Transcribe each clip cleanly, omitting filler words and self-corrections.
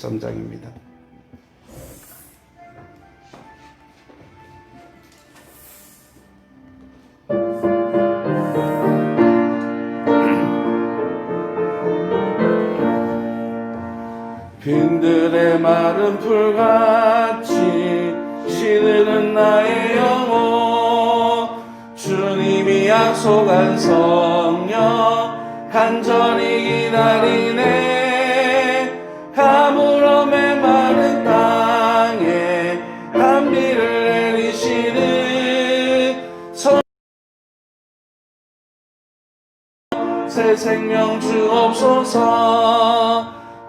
13장입니다. 빈들의 마른 풀같이 시드는 나의 영혼, 주님이 약속한 성령 간절히 기다리네. 가물음의 마른 땅에 단비를 내리시는 새 생명 주옵소서.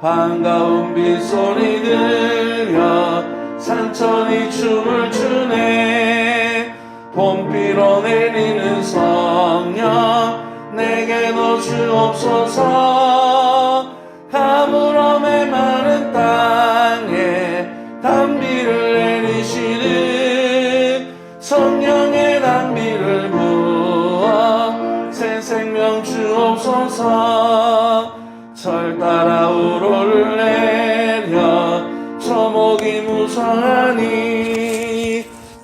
반가운 빗소리 들려 산천이 춤을 추네. 봄비로 내리는 성령 내게도 주옵소서. 가물음의 마른 땅에 단비를 내리시는 성령의 단비를 부어 새 생명 주옵소서. 철 따라 우로를 내려 초목이 무성하니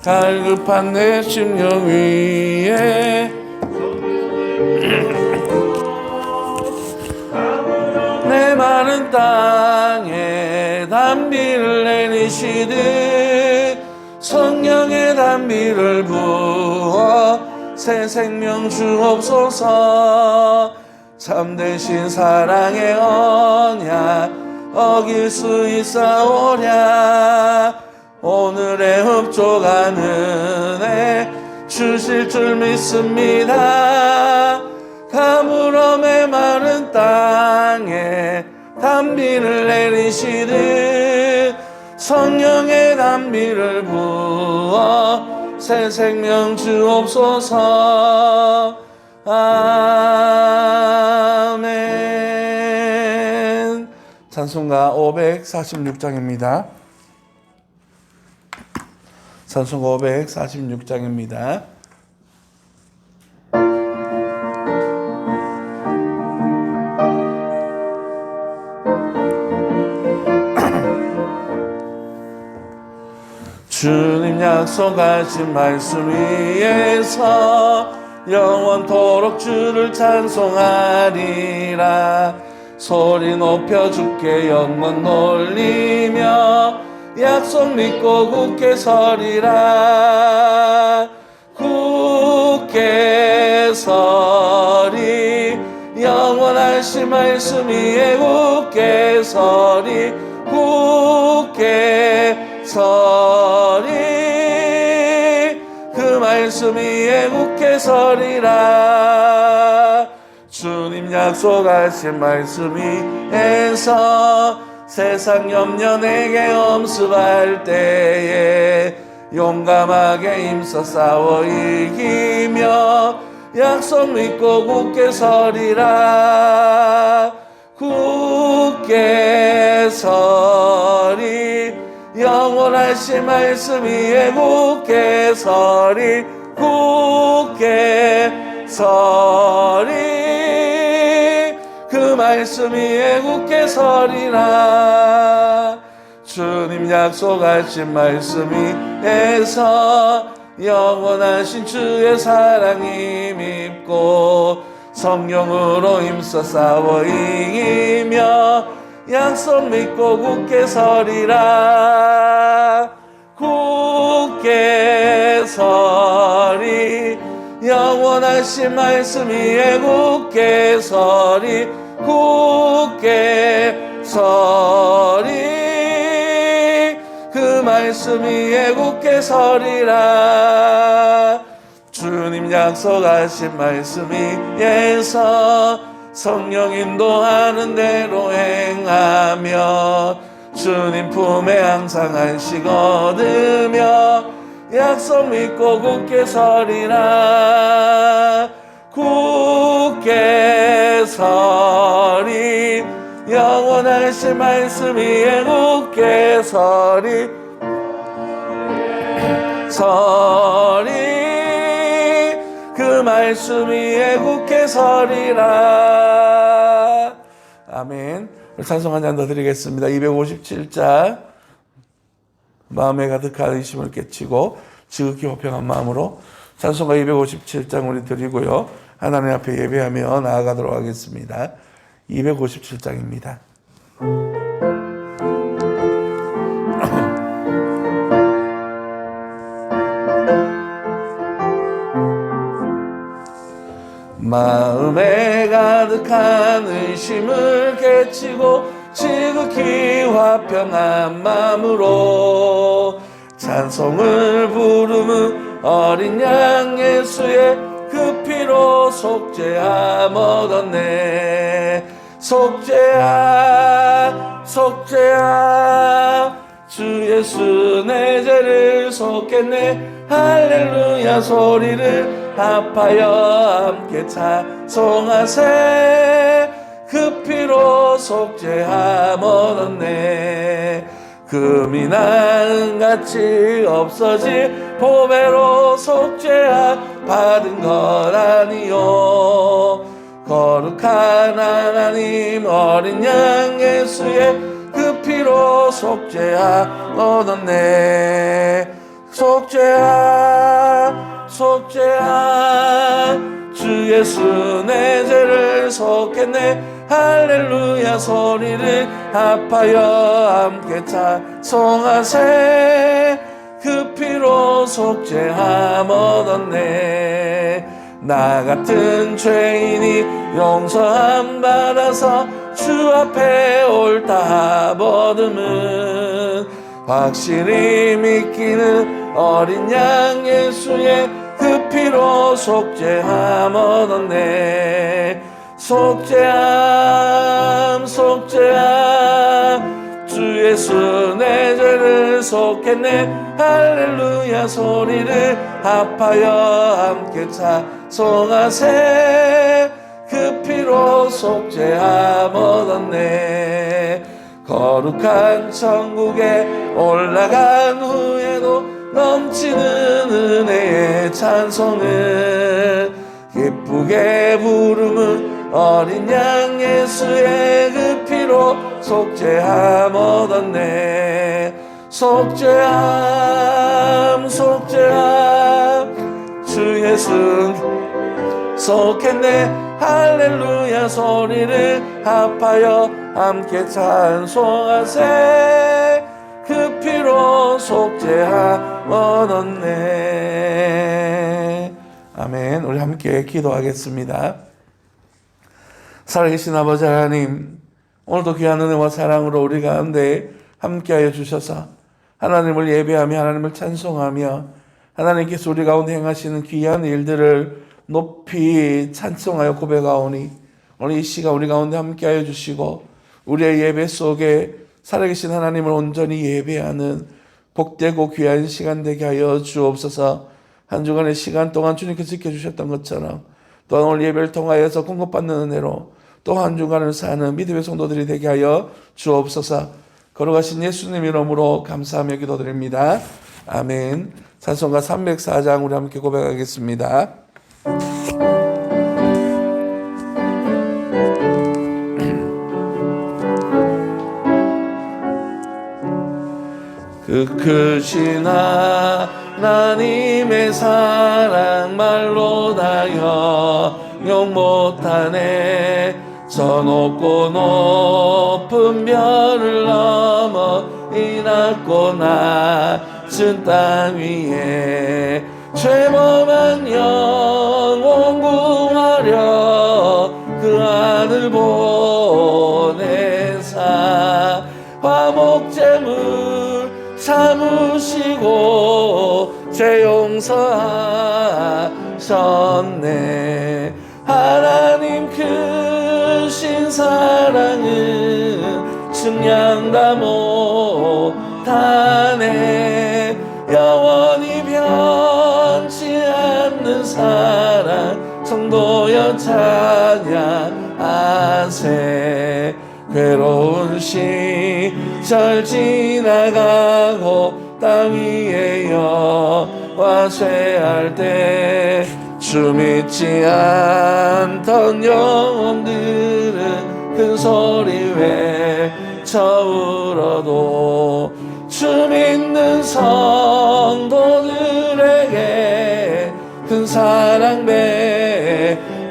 갈급한 내 심령 위에 내 마른 땅에 단비를 내리시듯 성령의 단비를 부어 새 생명 주옵소서. 참되신 사랑의 언약 어길 수 있사오랴. 오늘의 흡족한 은혜 주실 줄 믿습니다. 가물음의 마른 땅에 단비를 내리시듯 성령의 단비를 부어 새 생명 주옵소서. 아멘. 찬송가 546장입니다. 찬송가 546장입니다. 주님 약속하신 말씀 위에서 영원토록 주를 찬송하리라. 소리 높여 주께 영원 돌리며 약속 믿고 굳게 서리라. 굳게 서리 영원하신 말씀 위에 굳게 서리. 굳게 서리 그 말씀 위에 굳게 서리라. 주님 약속하신 말씀 위에서 세상 염려 내게 엄습할 때에 용감하게 힘써 싸워 이기며 약속 믿고 굳게 서리라. 굳게 서리 영원하신 말씀 위에 굳게 서리. 굳게 서리 그 말씀 위에 굳게 서리라. 주님 약속하신 말씀 위에서 영원하신 주의 사랑이 밉고 성령으로 힘써 싸워 이기며 약속 믿고 굳게 서리라. 굳게 서리 영원하신 말씀 위에 굳게 서리. 굳게 서리 그 말씀 위에 굳게 서리라. 주님 약속하신 말씀 위에서 성령 인도하는 대로 행하며 주님 품에 항상 안식 얻으며 약속 믿고 굳게 서리라. 굳게 서리 영원하신 말씀 위에 굳게 서리. 서리 그 말씀 위에 굳게 서리라. 아멘. 찬송 한 잔 더 드리겠습니다. 257장 마음에 가득한 의심을 깨치고 지극히 호평한 마음으로 찬송가 257장 우리 드리고요. 하나님 앞에 예배하며 나아가도록 하겠습니다. 257장입니다. 마음에 가득한 의심을 깨치고 지극히 화평한 마음으로 찬송을 부르는 어린 양 예수의 그 피로 속죄함 얻었네. 속죄함 속죄함 주 예수 내 죄를 속했네. 할렐루야 소리를 합하여 함께 찬송하세. 그 피로 속죄함 얻었네. 금이나 은같이 없어질 보배로 속죄함 받은 것 아니요. 거룩한 하나님 어린 양 예수의 그 피로 속죄함 얻었네. 속죄함 속죄함 주 예수 내 죄를 속했네. 할렐루야 소리를 합하여 함께 찬송하세. 그 피로 속죄함 얻었네. 나 같은 죄인이 용서함 받아서 주 앞에 옳다함 얻음은 확실히 믿기는 어린 양 예수의 그 피로 속죄함 얻었네. 속죄함 속죄함 주 예수 내 죄를 속했네. 할렐루야 소리를 합하여 함께 찬송하세. 그 피로 속죄함 얻었네. 거룩한 천국에 올라간 후에도 넘치는 은혜의 찬송을 기쁘게 부르는 어린 양 예수의 그 피로 속죄함 얻었네. 속죄함 속죄함 주 예수 속했네. 할렐루야 소리를 합하여 함께 찬송하세. 그 피로 속죄함 얻었네. 아멘. 우리 함께 기도하겠습니다. 살아계신 아버지 하나님, 오늘도 귀한 은혜와 사랑으로 우리 가운데 함께하여 주셔서 하나님을 예배하며 하나님을 찬송하며 하나님께서 우리 가운데 행하시는 귀한 일들을 높이 찬송하여 고백하오니 오늘 이 시간 우리 가운데 함께하여 주시고 우리의 예배 속에 살아계신 하나님을 온전히 예배하는 복되고 귀한 시간 되게 하여 주옵소서. 한 주간의 시간 동안 주님께서 지켜주셨던 것처럼 또한 오늘 예배를 통하여서 공급받는 은혜로 또 한 주간을 사는 믿음의 성도들이 되게 하여 주옵소서. 걸어가신 예수님 이름으로 감사하며 기도드립니다. 아멘. 찬송가 304장 우리 함께 고백하겠습니다. 그 크신 하나님의 사랑 말로 다 형용 못하네. 저 높고 높은 별을 넘어 이 낮고 낮은 땅 위에 죄범한 영혼 구하려 그 아들 보내사 화목제물 참으시고 죄 용서하셨네. 하나님 크신 사랑은 측량 다 못하네. 영원히 변치 않는 사랑 성도여 찬양하세. 괴로운 시절 지나가고 땅 위에 여와 쇠할 때 주 믿지 않던 영혼들은 큰 소리 외쳐 울어도 주 믿는 성도들에게 큰 사랑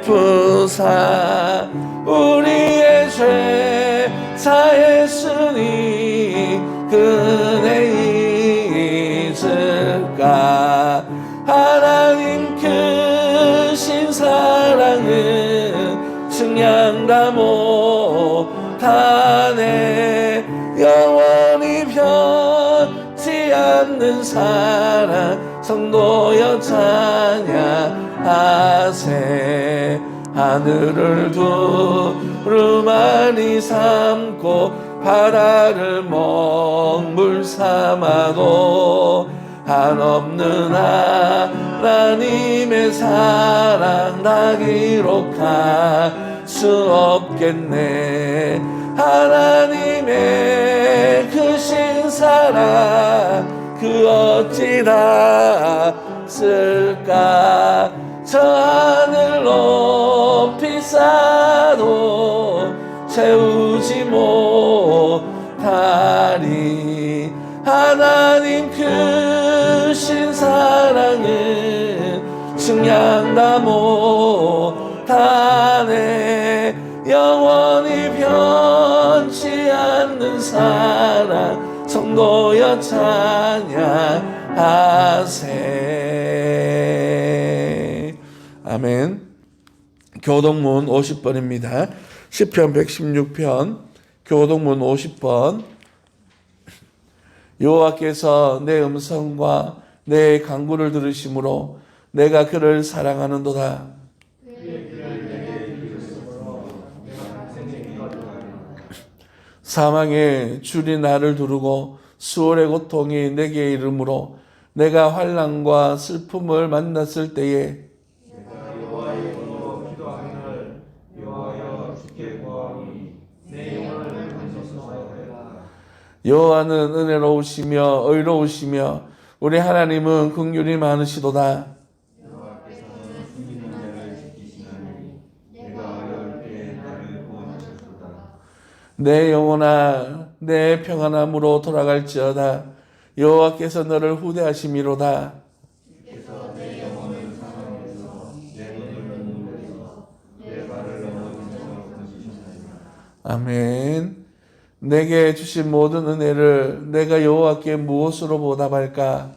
베푸사 우리의 죄 사했으니 그네 있을까. 하나님 크신 사랑은 측량 못하네. 영원히 변치 않는 사랑 성도여 찬양하세. 하늘을 두루마리 삼고 바다를 먹물 삼아도 한없는 하나님의 사랑 다 기록할 수 없겠네. 하나님의 크신 사랑 그 어찌 다 쓸까. 저 하늘 높이 쌓아도 채우지 못하리. 하나님 크신 사랑은 측량 다 못하네. 영원히 변치 않는 사랑 성도여 찬양하세. 아멘. 교동문 50번입니다. 시편 116편 교동문 50번. 여호와께서 내 음성과 내 간구를 들으심으로 내가 그를 사랑하는도다. 사망의 줄이 나를 두르고 수월의 고통이 내게 이르므로 내가 환난과 슬픔을 만났을 때에 여호와의 이름으로 기도하기를 여호와여 주께 구하오니 내 영혼을 건지소서 하였다. 여호와는 은혜로우시며 의로우시며 우리 하나님은 긍휼이 많으시도다. 여호와께서는 숨기는 자를 지키시나니 내가 어려울 때 나를 구원하셨도다. 내 영혼아 내 평안함으로 돌아갈지어다. 여호와께서 너를 후대하심이로다. 주께서 내 영혼을 사랑해서 내 눈을 눈물에서 내 발을 넘어진 곳으로 건지셨나이다. 아멘. 내게 주신 모든 은혜를 내가 여호와께 무엇으로 보답할까?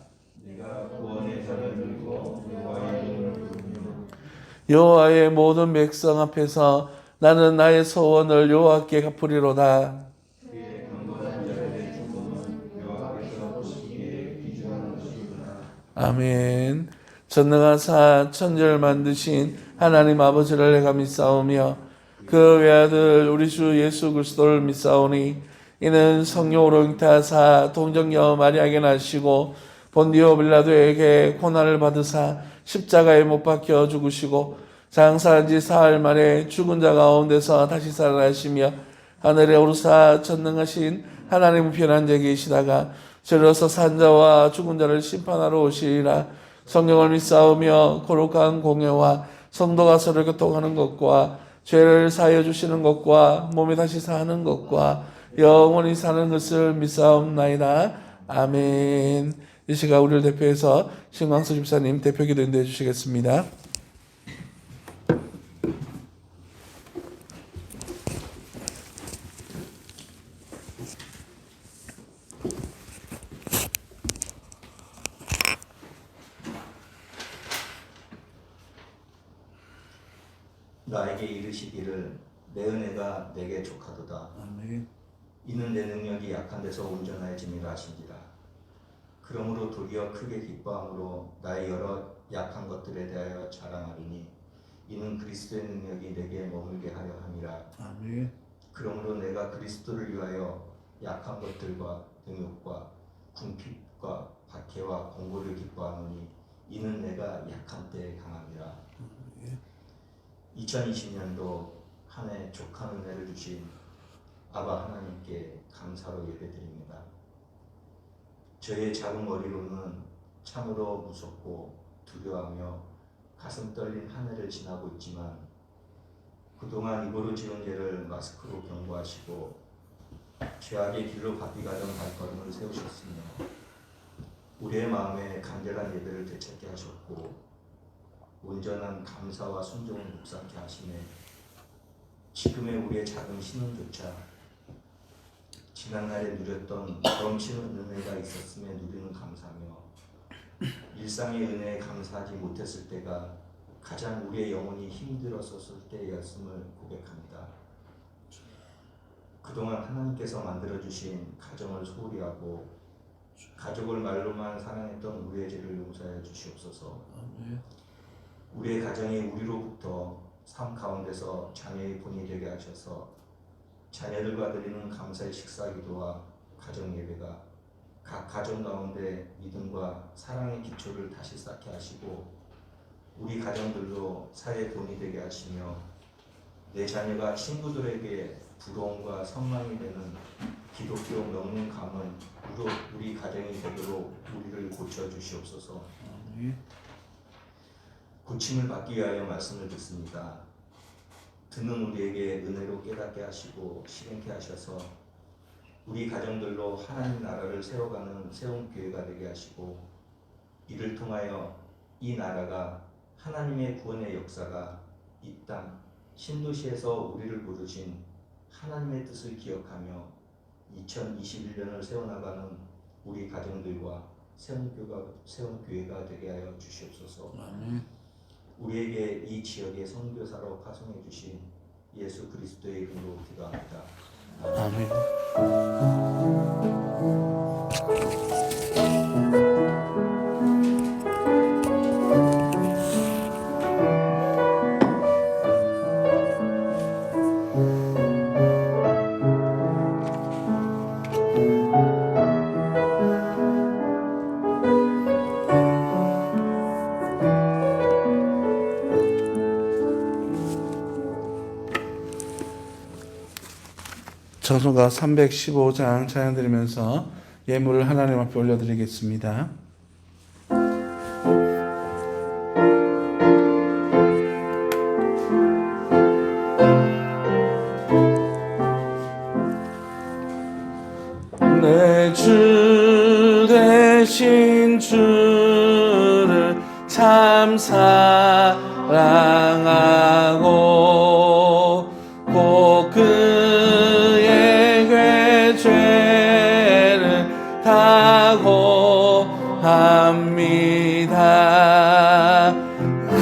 내가 구원의 자를 들고 여호와의 이름을 부르며 여호와의 모든 백성 앞에서 나는 나의 소원을 여호와께 갚으리로다. 그의 강건한 자의 죽음은 여호와께서 보시기에 귀중한 것이구나. 아멘. 전능하사 천지를 만드신 하나님 아버지를 내가 믿사오며 그 외아들 우리 주 예수 그리스도를 믿사오니 이는 성령으로 잉타하사 동정녀 마리아에게 나시고 본디오 빌라도에게 고난을 받으사 십자가에 못 박혀 죽으시고 장사한 지 사흘 만에 죽은 자 가운데서 다시 살아나시며 하늘에 오르사 전능하신 하나님 우편한 자 계시다가 저리로서 산 자와 죽은 자를 심판하러 오시리라. 성령을 믿사오며 거룩한 공예와 성도가 서로 교통하는 것과 죄를 사하여 주시는 것과 몸이 다시 사는 것과 영원히 사는 것을 믿사옵나이다. 아멘. 이 시간 우리를 대표해서 신광수 집사님 대표 기도 인도해 주시겠습니다. 나에게 이르시기를 내 은혜가 내게 족하도다. 아멘. 이는 내 능력이 약한 데서 온전해짐이라 하신지라. 그러므로 도리어 크게 기뻐함으로 나의 여러 약한 것들에 대하여 자랑하리니 이는 그리스도의 능력이 내게 머물게 하려 함이라. 아멘. 그러므로 내가 그리스도를 위하여 약한 것들과 능욕과 궁핍과 박해와 공고를 기뻐하노니 이는 내가 약한 때에 강함이라. 2020년도 한 해 족한 은혜를 주신 아바 하나님께 감사로 예배드립니다. 저의 작은 머리로는 참으로 무섭고 두려워하며 가슴 떨린 한 해를 지나고 있지만 그동안 입으로 지은 죄를 마스크로 경고하시고 죄악의 길로 바삐가던 발걸음을 세우셨으며 우리의 마음에 간절한 예배를 되찾게 하셨고 온전한 감사와 순종을 묵상케 하시네. 지금의 우리의 작은 신음조차 지난날에 누렸던 넘치는 은혜가 있었음에 누리는 감사며 일상의 은혜에 감사하지 못했을 때가 가장 우리의 영혼이 힘들었었을 때였음을 고백합니다. 그동안 하나님께서 만들어주신 가정을 소홀히 하고 가족을 말로만 사랑했던 우리의 죄를 용서하여 주시옵소서. 우리의 가정이 우리로부터 삶 가운데서 자녀의 본이 되게 하셔서 자녀들과 드리는 감사의 식사기도와 가정 예배가 각 가정 가운데 믿음과 사랑의 기초를 다시 쌓게 하시고 우리 가정들도 사회의 본이 되게 하시며 내 자녀가 친구들에게 부러움과 선망이 되는 기독교 명문 가문 우리 가정이 되도록 우리를 고쳐주시옵소서. 고침을 받기 위하여 말씀을 듣습니다. 듣는 우리에게 은혜로 깨닫게 하시고 실행케 하셔서 우리 가정들로 하나님 나라를 세워가는 세움교회가 되게 하시고 이를 통하여 이 나라가 하나님의 구원의 역사가 이 땅 신도시에서 우리를 부르신 하나님의 뜻을 기억하며 2021년을 세워나가는 우리 가정들과 세움교회가 되게 하여 주시옵소서. 우리에게 이 지역의 선교사로 파송해 주신 예수 그리스도의 이름으로 기도합니다. 아멘. 저수가 315장 찬양 드리면서 예물을 하나님 앞에 올려드리겠습니다. 내 주 되신 주를 참 사랑하고 꼭 그의 죄를 다고 합니다. 그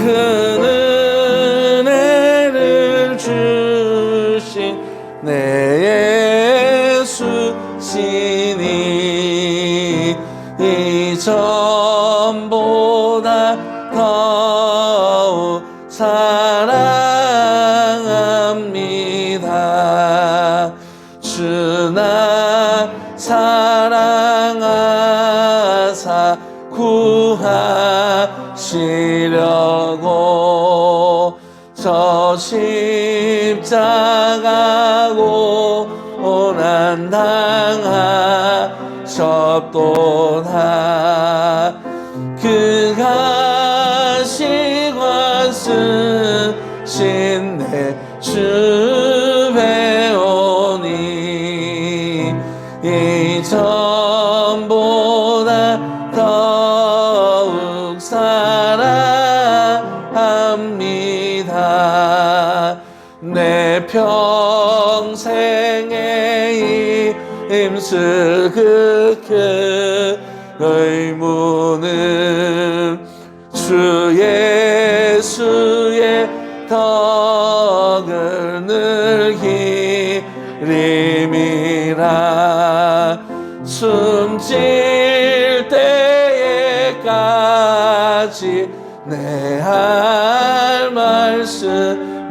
은혜를 주신 내 예수 신이 이전보다 더욱 사랑합니다. 주나 사랑하사 구하시려고 저 십자가고 고난 당하셨도다. 그가 시관 쓰신 내 주 배우니 이전보다 더욱 사랑합니다. 내 평생의 힘쓸 그 의무는 주 예수의 덕을 늘 기림이라. 숨질 때에까지 내 할 말씀은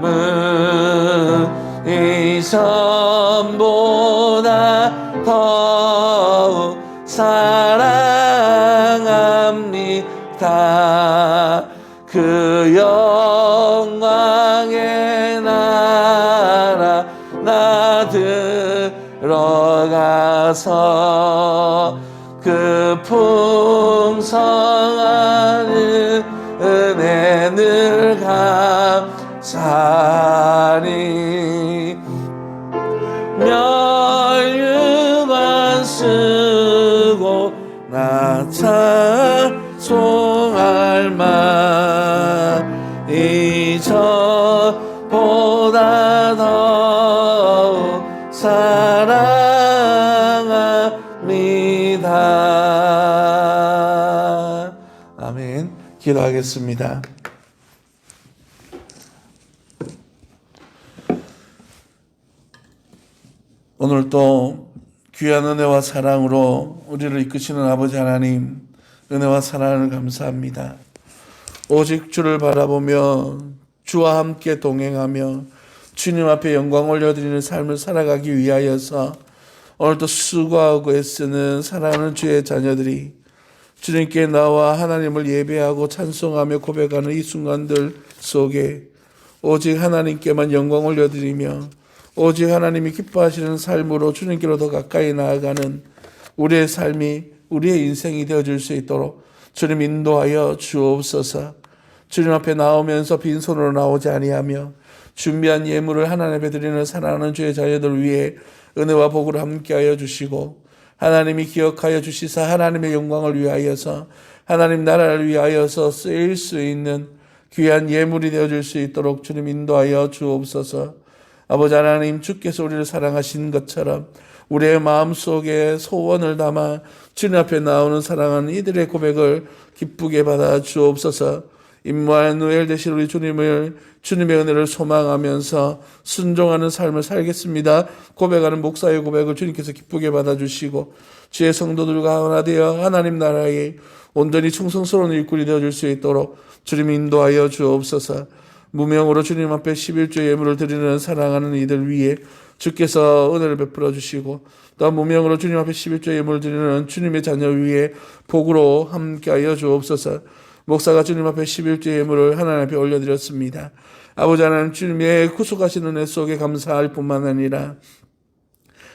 이전보다 더욱 사랑합니다. 그 영광의 나라 나 들어가서 그 풍성한 은혜 늘 사니 멸류관 쓰고 나 찬송할 만이 저보다 더욱 사랑합니다. 아멘. 기도하겠습니다. 오늘도 귀한 은혜와 사랑으로 우리를 이끄시는 아버지 하나님, 은혜와 사랑을 감사합니다. 오직 주를 바라보며 주와 함께 동행하며 주님 앞에 영광 올려드리는 삶을 살아가기 위하여서 오늘도 수고하고 애쓰는 사랑하는 주의 자녀들이 주님께 나와 하나님을 예배하고 찬송하며 고백하는 이 순간들 속에 오직 하나님께만 영광 올려드리며 오직 하나님이 기뻐하시는 삶으로 주님께로 더 가까이 나아가는 우리의 삶이 우리의 인생이 되어줄 수 있도록 주님 인도하여 주옵소서. 주님 앞에 나오면서 빈손으로 나오지 아니하며 준비한 예물을 하나님 앞에 드리는 사랑하는 주의 자녀들 위해 은혜와 복을 함께하여 주시고 하나님이 기억하여 주시사 하나님의 영광을 위하여서 하나님 나라를 위하여서 쓰일 수 있는 귀한 예물이 되어줄 수 있도록 주님 인도하여 주옵소서. 아버지 하나님, 주께서 우리를 사랑하신 것처럼 우리의 마음속에 소원을 담아 주님 앞에 나오는 사랑하는 이들의 고백을 기쁘게 받아 주옵소서. 임마누엘 되신 우리 주님의 은혜를 소망하면서 순종하는 삶을 살겠습니다. 고백하는 목사의 고백을 주님께서 기쁘게 받아주시고 주의 성도들과 하나 되어 하나님 나라에 온전히 충성스러운 일꾼이 되어줄 수 있도록 주님 인도하여 주옵소서. 무명으로 주님 앞에 11조 예물을 드리는 사랑하는 이들 위에 주께서 은혜를 베풀어 주시고 또 무명으로 주님 앞에 11조 예물을 드리는 주님의 자녀 위에 복으로 함께하여 주옵소서. 목사가 주님 앞에 11조 예물을 하나님 앞에 올려드렸습니다. 아버지 하나님, 주님의 구속하신 은혜 속에 감사할 뿐만 아니라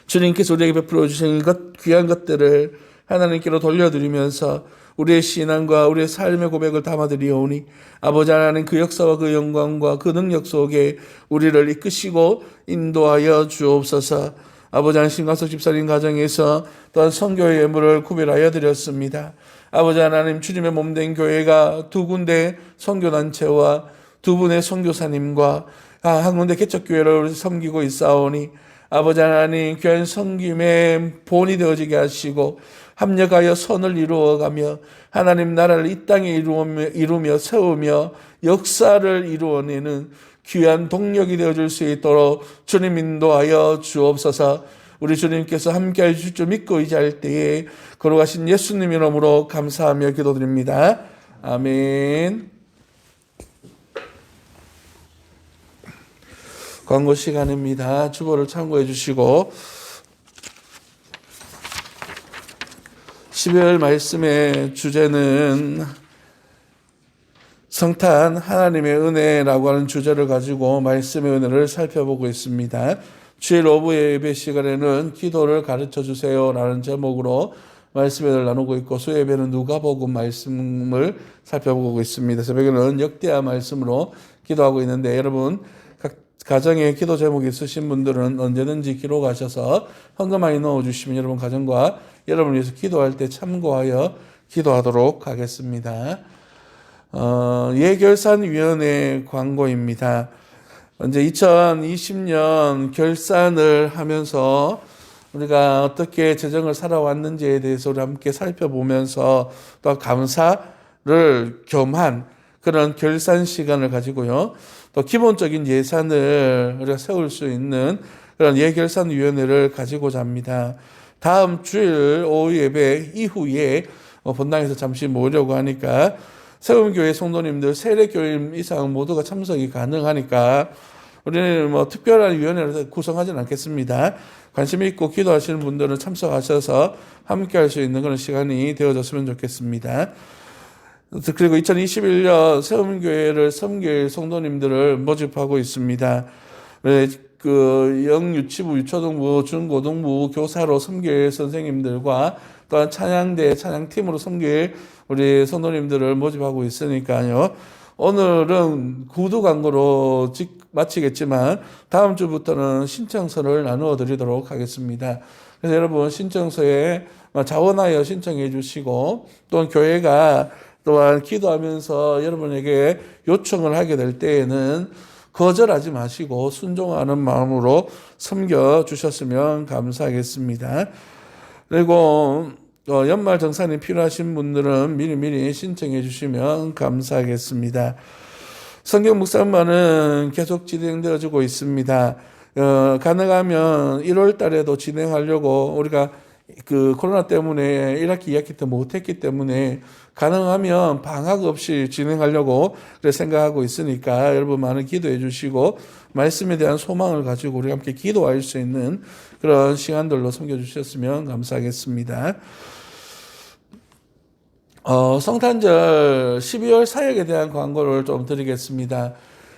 주님께서 우리에게 베풀어 주신 귀한 것들을 하나님께로 돌려드리면서 우리의 신앙과 우리의 삶의 고백을 담아드리오니 아버지 하나님, 그 역사와 그 영광과 그 능력 속에 우리를 이끄시고 인도하여 주옵소서. 아버지 하나님, 신광석 집사님 가정에서 또한 선교의 예물을 구별하여 드렸습니다. 아버지 하나님, 주님의 몸된 교회가 두 군데 선교단체와 두 분의 선교사님과 한 군데 개척교회를 섬기고 있사오니 아버지 하나님, 귀한 섬김의 본이 되어지게 하시고 합력하여 선을 이루어가며 하나님 나라를 이 땅에 이루며 세우며 역사를 이루어내는 귀한 동력이 되어줄 수 있도록 주님 인도하여 주옵소서. 우리 주님께서 함께해 주실 줄 믿고 의지할 때에 거룩하신 예수님 이름으로 감사하며 기도드립니다. 아멘. 광고 시간입니다. 주보를 참고해 주시고 12월 말씀의 주제는 성탄 하나님의 은혜라고 하는 주제를 가지고 말씀의 은혜를 살펴보고 있습니다. 주일 오후 예배 시간에는 기도를 가르쳐 주세요라는 제목으로 말씀의 은혜를 나누고 있고 수요예배는 누가복음 말씀을 살펴보고 있습니다. 새벽에는 역대하 말씀으로 기도하고 있는데 여러분 각 가정에 기도 제목이 있으신 분들은 언제든지 기록하셔서 헌금 많이 넣어주시면 여러분 가정과 여러분을 위해서 기도할 때 참고하여 기도하도록 하겠습니다. 예결산위원회 광고입니다. 이제 2020년 결산을 하면서 우리가 어떻게 재정을 살아왔는지에 대해서 우리 함께 살펴보면서 또 감사를 겸한 그런 결산 시간을 가지고요. 또 기본적인 예산을 우리가 세울 수 있는 그런 예결산위원회를 가지고자 합니다. 다음 주일 오후 예배 이후에 본당에서 잠시 모으려고 하니까 세움교회 성도님들 세례교인 이상 모두가 참석이 가능하니까 우리는 특별한 위원회를 구성하지는 않겠습니다. 관심 있고 기도하시는 분들은 참석하셔서 함께 할 수 있는 그런 시간이 되어졌으면 좋겠습니다. 그리고 2021년 세움교회를 섬길 성도님들을 모집하고 있습니다. 그 영유치부, 유초등부, 중고등부 교사로 섬길 선생님들과 또한 찬양대, 찬양팀으로 섬길 우리 성도님들을 모집하고 있으니까요. 오늘은 구두 광고로 마치겠지만 다음 주부터는 신청서를 나누어 드리도록 하겠습니다. 그래서 여러분 신청서에 자원하여 신청해 주시고 또는 교회가 또한 기도하면서 여러분에게 요청을 하게 될 때에는 거절하지 마시고 순종하는 마음으로 섬겨 주셨으면 감사하겠습니다. 그리고 연말 정산이 필요하신 분들은 미리미리 신청해 주시면 감사하겠습니다. 성경 묵상반은 계속 진행되어지고 있습니다. 가능하면 1월 달에도 진행하려고 우리가 그 코로나 때문에 1학기, 2학기 때 못했기 때문에 가능하면 방학 없이 진행하려고 그래 생각하고 있으니까 여러분 많은 기도해 주시고 말씀에 대한 소망을 가지고 우리 함께 기도할 수 있는 그런 시간들로 섬겨주셨으면 감사하겠습니다. 성탄절 12월 사역에 대한 광고를 좀 드리겠습니다.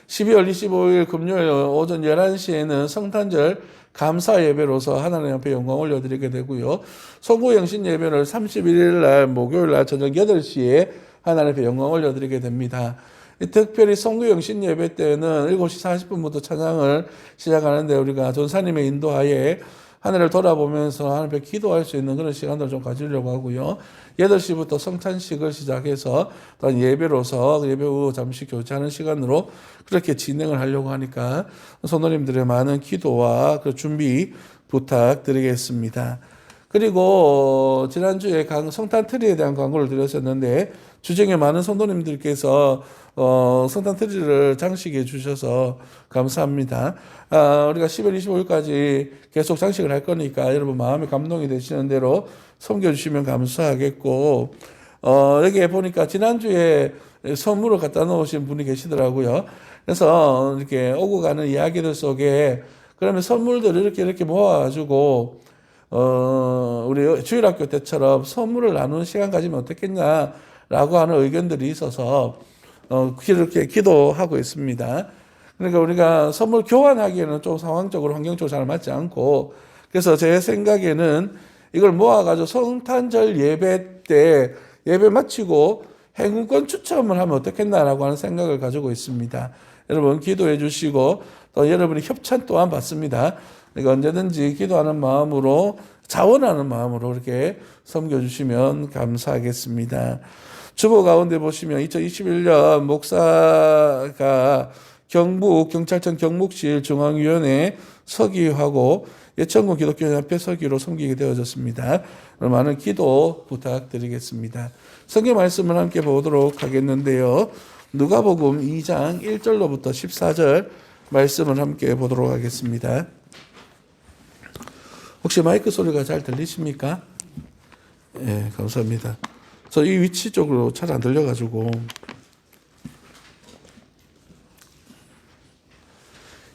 12월 25일 금요일 오전 11시에는 성탄절 감사 예배로서 하나님 앞에 영광 올려드리게 되고요. 송구영신 예배를 31일 날 목요일 날 저녁 8시에 하나님 앞에 영광 올려드리게 됩니다. 특별히 송구영신 예배 때는 7시 40분부터 찬양을 시작하는데 우리가 전사님의 인도하에 하늘을 돌아보면서 하나님 앞에 기도할 수 있는 그런 시간들을 좀 가지려고 하고요. 8시부터 성찬식을 시작해서 또한 예배로서 예배 후 잠시 교제하는 시간으로 그렇게 진행을 하려고 하니까 성도님들의 많은 기도와 그 준비 부탁드리겠습니다. 그리고 지난주에 성탄 트리에 대한 광고를 드렸었는데 주중에 많은 성도님들께서 성탄 트리를 장식해 주셔서 감사합니다. 우리가 10월 25일까지 계속 장식을 할 거니까 여러분 마음에 감동이 되시는 대로 섬겨주시면 감사하겠고 여기에 보니까 지난주에 선물을 갖다 놓으신 분이 계시더라고요. 그래서 이렇게 오고 가는 이야기들 속에 그러면 선물들을 이렇게 모아가지고 우리 주일학교 때처럼 선물을 나누는 시간 가지면 어떻겠냐라고 하는 의견들이 있어서 이렇게 기도하고 있습니다. 그러니까 우리가 선물 교환하기에는 좀 상황적으로 환경적으로 잘 맞지 않고 그래서 제 생각에는 이걸 모아가지고 성탄절 예배 때 예배 마치고 행운권 추첨을 하면 어떻겠나라고 하는 생각을 가지고 있습니다. 여러분 기도해 주시고 또 여러분의 협찬 또한 받습니다. 그러니까 언제든지 기도하는 마음으로 자원하는 마음으로 이렇게 섬겨주시면 감사하겠습니다. 주보 가운데 보시면 2021년 목사가 경북 경찰청 경북실 중앙위원회 서기하고 예천군 기독교연합회 서기로 섬기게 되어졌습니다. 많은 기도 부탁드리겠습니다. 성경 말씀을 함께 보도록 하겠는데요. 누가복음 2장 1절로부터 14절 말씀을 함께 보도록 하겠습니다. 혹시 마이크 소리가 잘 들리십니까? 네, 감사합니다. 저 이 위치 쪽으로 잘 안 들려가지고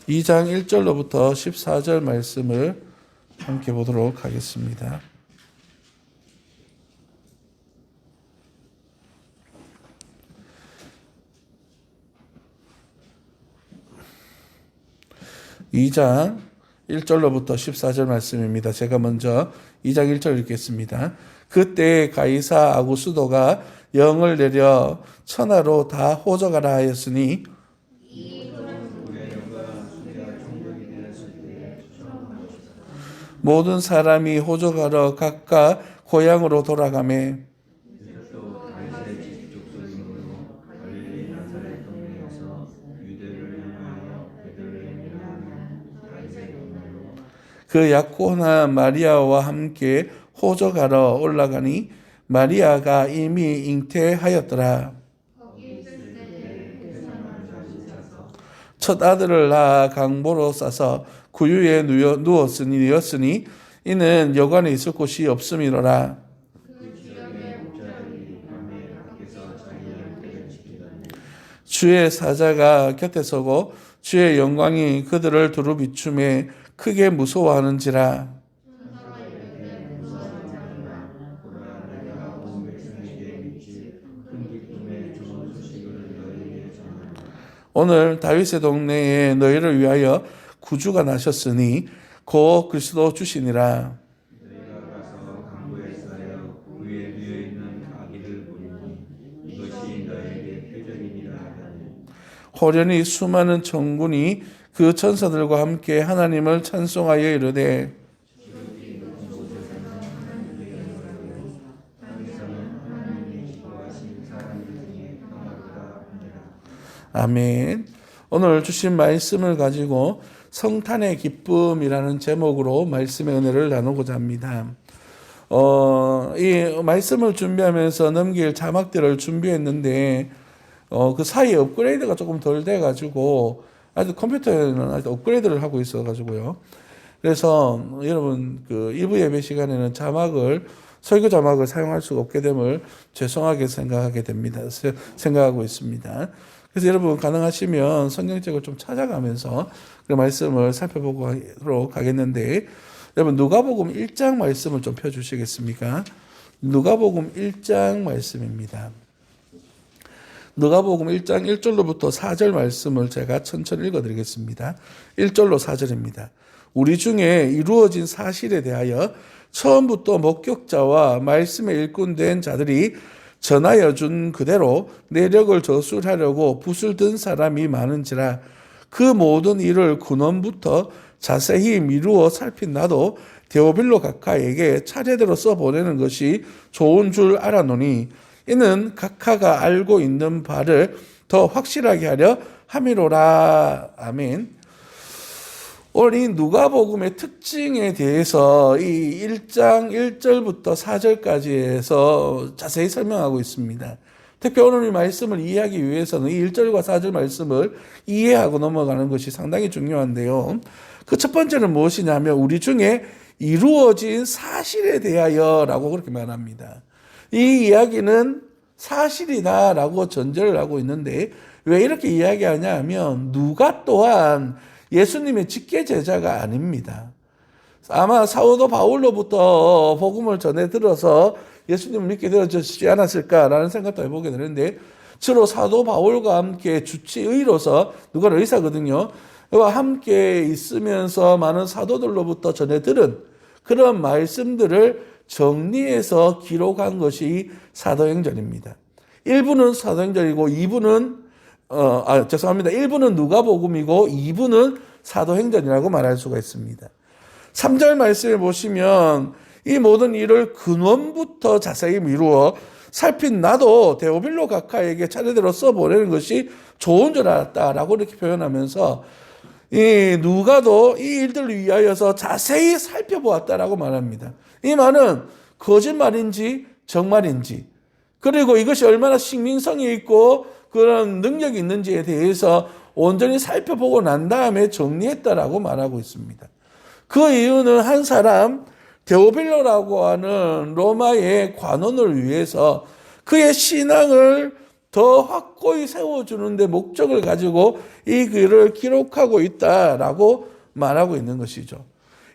2장 1절로부터 14절 말씀을 함께 보도록 하겠습니다. (2장 1절로부터 14절) 말씀입니다. 제가 먼저 2장 1절 읽겠습니다. 그때 가이사 아구스도가 영을 내려 천하로 다 호적하라 하였으니 모든 사람이 호적하러 각각 고향으로 돌아가매 그 약혼한 마리아와 함께 호적하러 올라가니 마리아가 이미 잉태하였더라. 첫 아들을 낳아 강보로 싸서 구유에 누웠으니 이는 여관에 있을 곳이 없음이로라. 주의 사자가 곁에 서고 주의 영광이 그들을 두루 비춤에 크게 무서워하는지라. 오늘 다윗의 동네에 너희를 위하여 구주가 나셨으니 곧 그리스도 주시니라. 너희가 가서 강구에서여 그의 누워 있는 아기를 보니 이것이 너에게 표적이니라 하더니 호련히 수많은 천군이 그 천사들과 함께 하나님을 찬송하여 이르되 아멘. 오늘 주신 말씀을 가지고 성탄의 기쁨이라는 제목으로 말씀의 은혜를 나누고자 합니다. 이 말씀을 준비하면서 넘길 자막들을 준비했는데 그 사이에 업그레이드가 조금 덜 돼가지고 아직 컴퓨터에는 아직 업그레이드를 하고 있어가지고요. 그래서 여러분 그 일부 예배 시간에는 설교 자막을 사용할 수가 없게 됨을 죄송하게 생각하고 있습니다. 그래서 여러분 가능하시면 성경책을 좀 찾아가면서 그 말씀을 살펴보도록 하겠는데, 여러분 누가복음 1장 말씀을 좀 펴주시겠습니까? 누가복음 1장 말씀입니다. 누가복음 1장 1절로부터 4절 말씀을 제가 천천히 읽어드리겠습니다. 1절로 4절입니다. 우리 중에 이루어진 사실에 대하여 처음부터 목격자와 말씀에 일꾼된 자들이 전하여 준 그대로 내력을 저술하려고 붓을 든 사람이 많은지라 그 모든 일을 근원부터 자세히 미루어 살핀 나도 데오빌로 각하에게 차례대로 써보내는 것이 좋은 줄 알아노니 이는 각하가 알고 있는 바를 더 확실하게 하려 함이로라. 아멘. 오늘 이 누가복음의 특징에 대해서 이 1장 1절부터 4절까지에서 자세히 설명하고 있습니다. 특히 오늘 이 말씀을 이해하기 위해서는 이 1절과 4절 말씀을 이해하고 넘어가는 것이 상당히 중요한데요. 그 첫 번째는 무엇이냐면 우리 중에 이루어진 사실에 대하여라고 그렇게 말합니다. 이 이야기는 사실이다라고 전제를 하고 있는데 왜 이렇게 이야기하냐 하면 누가 또한 예수님의 직계 제자가 아닙니다. 아마 사도 바울로부터 복음을 전해 들어서 예수님을 믿게 되어지지 않았을까라는 생각도 해보게 되는데 주로 사도 바울과 함께 주치의로서 누가는 의사거든요. 그와 함께 있으면서 많은 사도들로부터 전해 들은 그런 말씀들을 정리해서 기록한 것이 사도행전입니다. 1부는 사도행전이고 2부는 1부는 누가복음이고 2부는 사도행전이라고 말할 수가 있습니다. 3절 말씀에 보시면 이 모든 일을 근원부터 자세히 미루어 살핀 나도 데오빌로 각하에게 차례대로 써보내는 것이 좋은 줄 알았다라고 이렇게 표현하면서 이 누가도 이 일들을 위하여서 자세히 살펴보았다라고 말합니다. 이 말은 거짓말인지 정말인지 그리고 이것이 얼마나 신빙성이 있고 그런 능력이 있는지에 대해서 온전히 살펴보고 난 다음에 정리했다라고 말하고 있습니다. 그 이유는 한 사람 데오빌로라고 하는 로마의 관원을 위해서 그의 신앙을 더 확고히 세워주는 데 목적을 가지고 이 글을 기록하고 있다라고 말하고 있는 것이죠.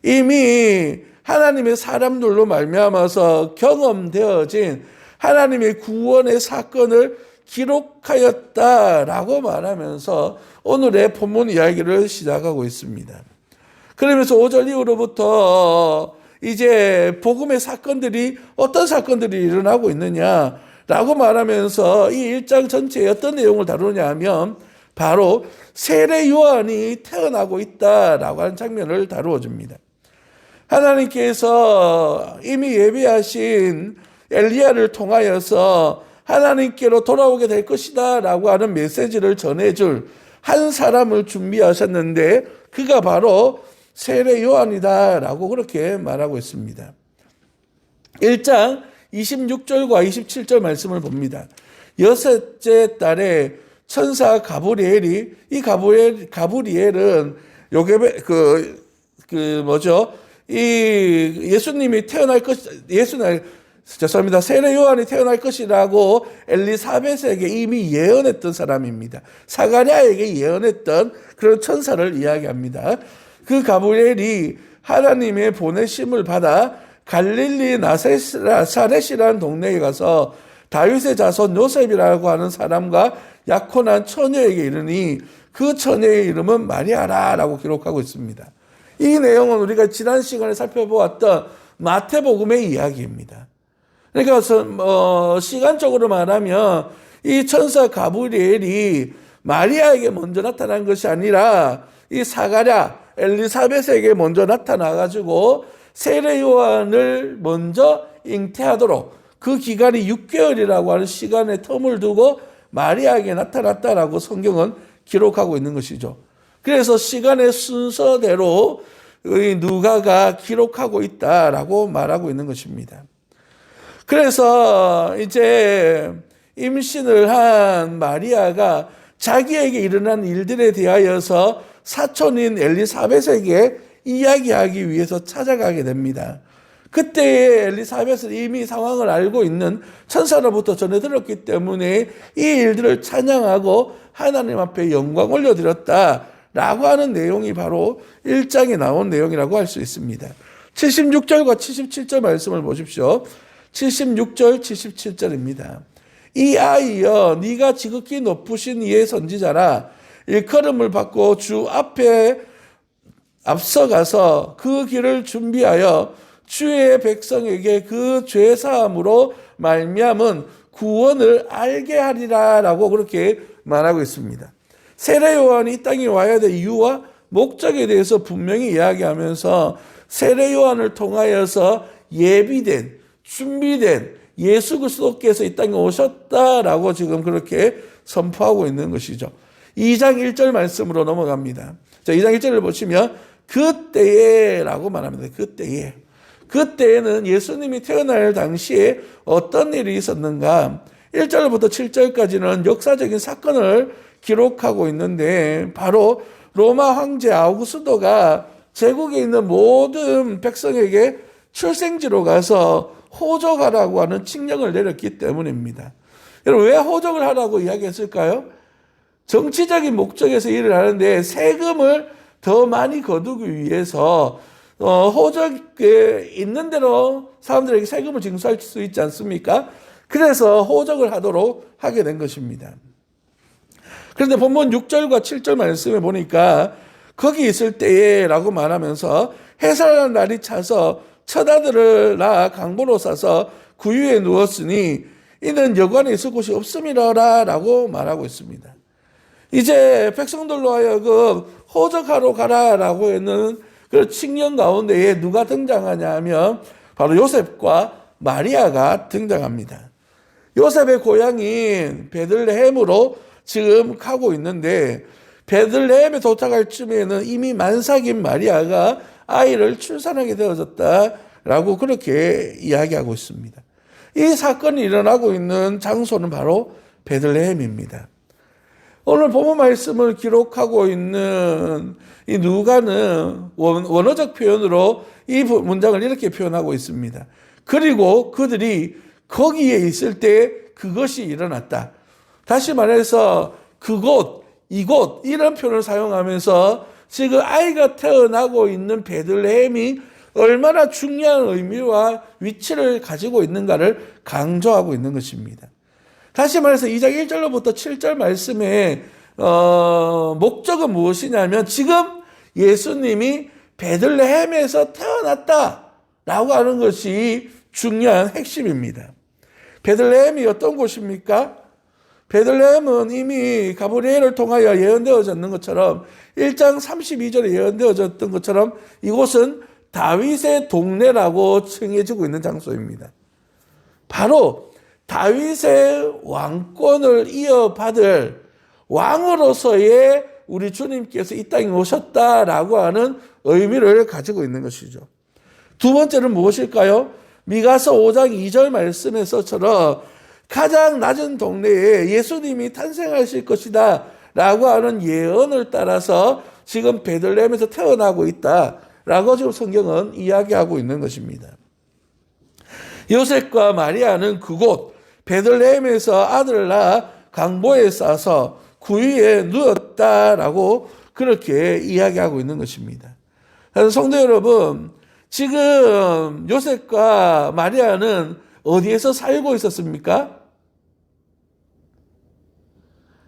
이미 하나님의 사람들로 말미암아서 경험되어진 하나님의 구원의 사건을 기록하였다라고 말하면서 오늘의 본문 이야기를 시작하고 있습니다. 그러면서 5절 이후로부터 이제 복음의 사건들이 어떤 사건들이 일어나고 있느냐라고 말하면서 이 1장 전체에 어떤 내용을 다루냐 하면 바로 세례 요한이 태어나고 있다라고 하는 장면을 다루어 줍니다. 하나님께서 이미 예비하신 엘리야를 통하여서 하나님께로 돌아오게 될 것이다 라고 하는 메시지를 전해줄 한 사람을 준비하셨는데 그가 바로 세례 요한이다 라고 그렇게 말하고 있습니다. 1장 26절과 27절 말씀을 봅니다. 여섯째 달에 천사 가브리엘이 이 가브리엘은 이 예수님이 태어날 세례 요한이 태어날 것이라고 엘리사벳에게 이미 예언했던 사람입니다. 사가랴에게 예언했던 그런 천사를 이야기합니다. 그 가브리엘이 하나님의 보내심을 받아 갈릴리 나사렛이라는 동네에 가서 다윗의 자손 요셉이라고 하는 사람과 약혼한 처녀에게 이르니 그 처녀의 이름은 마리아라고 기록하고 있습니다. 이 내용은 우리가 지난 시간에 살펴보았던 마태복음의 이야기입니다. 그러니까 시간적으로 말하면 이 천사 가브리엘이 마리아에게 먼저 나타난 것이 아니라 이 사가랴 엘리사벳에게 먼저 나타나가지고 세례 요한을 먼저 잉태하도록 그 기간이 6개월이라고 하는 시간의 텀을 두고 마리아에게 나타났다라고 성경은 기록하고 있는 것이죠. 그래서 시간의 순서대로 누가가 기록하고 있다라고 말하고 있는 것입니다. 그래서 이제 임신을 한 마리아가 자기에게 일어난 일들에 대하여서 사촌인 엘리사벳에게 이야기하기 위해서 찾아가게 됩니다. 그때 엘리사벳은 이미 상황을 알고 있는 천사로부터 전해 들었기 때문에 이 일들을 찬양하고 하나님 앞에 영광 올려드렸다라고 하는 내용이 바로 1장에 나온 내용이라고 할 수 있습니다. 76절과 77절 말씀을 보십시오. 76절, 77절입니다. 이 아이여 네가 지극히 높으신 이의 선지자라 일컬음을 받고 주 앞에 앞서가서 그 길을 준비하여 주의 백성에게 그 죄사함으로 말미암은 구원을 알게 하리라라고 그렇게 말하고 있습니다. 세례 요한이 이 땅에 와야 될 이유와 목적에 대해서 분명히 이야기하면서 세례 요한을 통하여서 예비된 준비된 예수 그리스도께서 이 땅에 오셨다라고 지금 그렇게 선포하고 있는 것이죠. 2장 1절 말씀으로 넘어갑니다. 자, 2장 1절을 보시면 그때에라고 말합니다. 그때에는 예수님이 태어날 당시에 어떤 일이 있었는가? 1절부터 7절까지는 역사적인 사건을 기록하고 있는데 바로 로마 황제 아우구스도가 제국에 있는 모든 백성에게 출생지로 가서 호적하라고 하는 칙령을 내렸기 때문입니다. 여러분 왜 호적을 하라고 이야기했을까요? 정치적인 목적에서 일을 하는데 세금을 더 많이 거두기 위해서 호적에 있는 대로 사람들에게 세금을 징수할 수 있지 않습니까? 그래서 호적을 하도록 하게 된 것입니다. 그런데 본문 6절과 7절 말씀에 보니까 거기 있을 때에 라고 말하면서 해산하는 날이 차서 첫 아들을 낳아 강보로 싸서 구유에 누웠으니 이는 여관에 있을 곳이 없음이라 라고 말하고 있습니다. 이제 백성들로 하여금 호적하러 가라라고 했는 그 칙령 가운데에 누가 등장하냐 하면 바로 요셉과 마리아가 등장합니다. 요셉의 고향인 베들레헴으로 지금 가고 있는데 베들레헴에 도착할 쯤에는 이미 만삭인 마리아가 아이를 출산하게 되어졌다라고 그렇게 이야기하고 있습니다. 이 사건이 일어나고 있는 장소는 바로 베들레헴입니다. 오늘 본문 말씀을 기록하고 있는 이 누가는 원어적 표현으로 이 문장을 이렇게 표현하고 있습니다. 그리고 그들이 거기에 있을 때 그것이 일어났다. 다시 말해서 그곳, 이곳 이런 표현을 사용하면서 지금 아이가 태어나고 있는 베들레헴이 얼마나 중요한 의미와 위치를 가지고 있는가를 강조하고 있는 것입니다. 다시 말해서 2장 1절로부터 7절 말씀의 목적은 무엇이냐면 지금 예수님이 베들레헴에서 태어났다라고 하는 것이 중요한 핵심입니다. 베들레헴이 어떤 곳입니까? 베들레헴은 이미 가브리엘을 통하여 예언되어졌는 것처럼 1장 32절에 예언되어졌던 것처럼 이곳은 다윗의 동네라고稱해지고 있는 장소입니다. 바로 다윗의 왕권을 이어받을 왕으로서의 우리 주님께서 이 땅에 오셨다라고 하는 의미를 가지고 있는 것이죠. 두 번째는 무엇일까요? 미가서 5장 2절 말씀에서처럼 가장 낮은 동네에 예수님이 탄생하실 것이다 라고 하는 예언을 따라서 지금 베들레헴에서 태어나고 있다라고 지금 성경은 이야기하고 있는 것입니다. 요셉과 마리아는 그곳 베들레헴에서 아들을 낳아 강보에 싸서 구유에 누웠다라고 그렇게 이야기하고 있는 것입니다. 그래서 성도 여러분, 지금 요셉과 마리아는 어디에서 살고 있었습니까?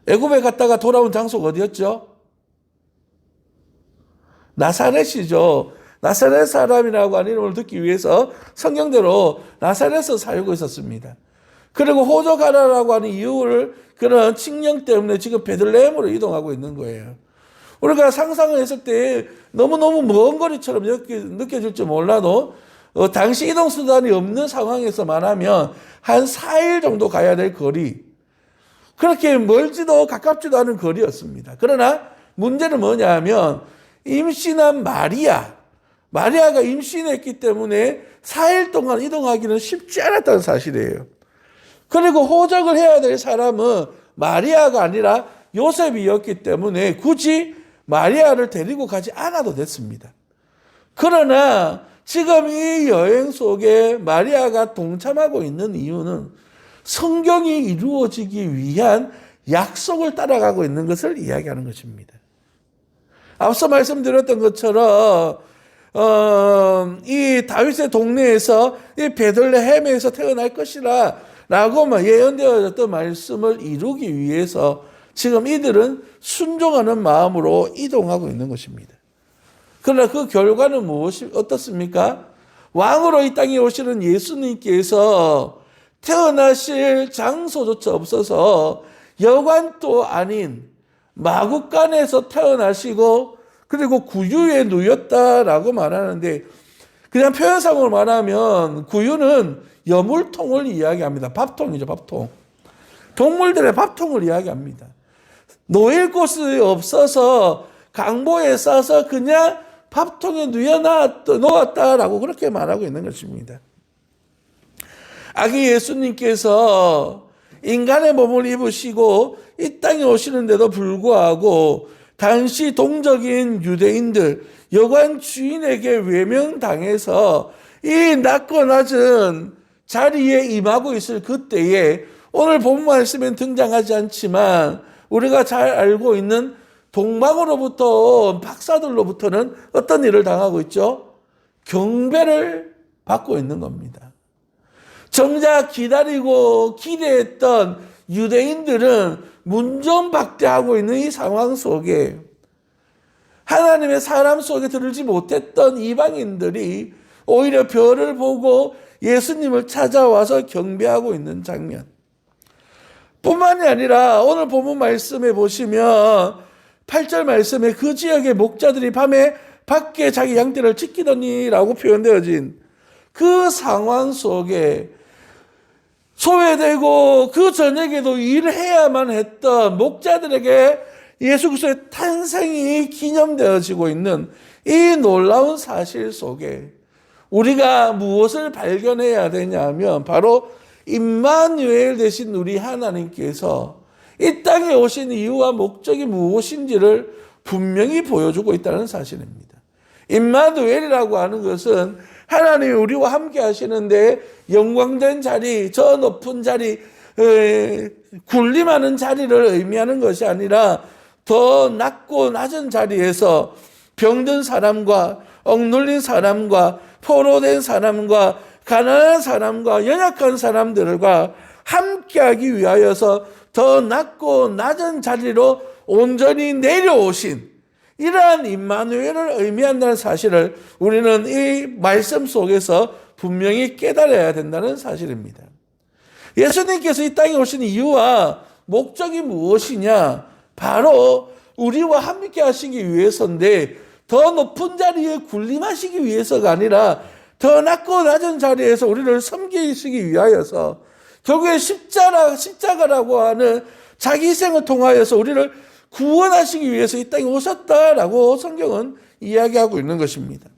애굽에 갔다가 돌아온 장소가 어디였죠? 나사렛이죠. 나사렛 사람이라고 하는 이름을 듣기 위해서 성경대로 나사렛에서 살고 있었습니다. 그리고 호적하라라고 하는 이유를 그런 칙령 때문에 지금 베들레헴으로 이동하고 있는 거예요. 우리가 상상을 했을 때 너무너무 먼 거리처럼 느껴질지 몰라도 당시 이동수단이 없는 상황에서 말하면 한 4일 정도 가야 될 거리, 그렇게 멀지도 가깝지도 않은 거리였습니다. 그러나 문제는 뭐냐 하면 임신한 마리아가 임신했기 때문에 4일 동안 이동하기는 쉽지 않았다는 사실이에요. 그리고 호적을 해야 될 사람은 마리아가 아니라 요셉이었기 때문에 굳이 마리아를 데리고 가지 않아도 됐습니다. 그러나 지금 이 여행 속에 마리아가 동참하고 있는 이유는 성경이 이루어지기 위한 약속을 따라가고 있는 것을 이야기하는 것입니다. 앞서 말씀드렸던 것처럼 이 다윗의 동네에서 이 베들레헴에서 태어날 것이라 라고만 예언되어졌던 말씀을 이루기 위해서 지금 이들은 순종하는 마음으로 이동하고 있는 것입니다. 그러나 그 결과는 어떻습니까? 왕으로 이 땅에 오시는 예수님께서 태어나실 장소조차 없어서 여관도 아닌 마구간에서 태어나시고 그리고 구유에 누였다라고 말하는데, 그냥 표현상으로 말하면 구유는 여물통을 이야기합니다. 밥통이죠, 밥통. 동물들의 밥통을 이야기합니다. 놓일 곳이 없어서 강보에 싸서 그냥 밥통에 놓았다라고 그렇게 말하고 있는 것입니다. 아기 예수님께서 인간의 몸을 입으시고 이 땅에 오시는데도 불구하고 당시 동적인 유대인들, 여관 주인에게 외면당해서 이 낮고 낮은 자리에 임하고 있을 그때에 오늘 본 말씀엔 등장하지 않지만 우리가 잘 알고 있는 동방으로부터 박사들로부터는 어떤 일을 당하고 있죠? 경배를 받고 있는 겁니다. 정작 기다리고 기대했던 유대인들은 문전박대하고 있는 이 상황 속에 하나님의 사람 속에 들지 못했던 이방인들이 오히려 별을 보고 예수님을 찾아와서 경배하고 있는 장면. 뿐만이 아니라 오늘 본문 말씀에 보시면 8절 말씀에 그 지역의 목자들이 밤에 밖에 자기 양떼를 지키더니라고 표현되어진 그 상황 속에 소외되고 그 저녁에도 일을 해야만 했던 목자들에게 예수 그리스도의 탄생이 기념되어지고 있는 이 놀라운 사실 속에 우리가 무엇을 발견해야 되냐면 바로 임마누엘 되신 우리 하나님께서 이 땅에 오신 이유와 목적이 무엇인지를 분명히 보여주고 있다는 사실입니다. 임마누엘이라고 하는 것은 하나님이 우리와 함께 하시는데 영광된 자리, 저 높은 자리, 군림하는 자리를 의미하는 것이 아니라 더 낮고 낮은 자리에서 병든 사람과 억눌린 사람과 포로된 사람과 가난한 사람과 연약한 사람들과 함께하기 위하여서 더 낮고 낮은 자리로 온전히 내려오신 이러한 임마누엘을 의미한다는 사실을 우리는 이 말씀 속에서 분명히 깨달아야 된다는 사실입니다. 예수님께서 이 땅에 오신 이유와 목적이 무엇이냐? 바로 우리와 함께 하시기 위해서인데 더 높은 자리에 군림하시기 위해서가 아니라 더 낮고 낮은 자리에서 우리를 섬기시기 위하여서 결국에 십자가라고 하는 자기 희생을 통하여서 우리를 구원하시기 위해서 이 땅에 오셨다라고 성경은 이야기하고 있는 것입니다.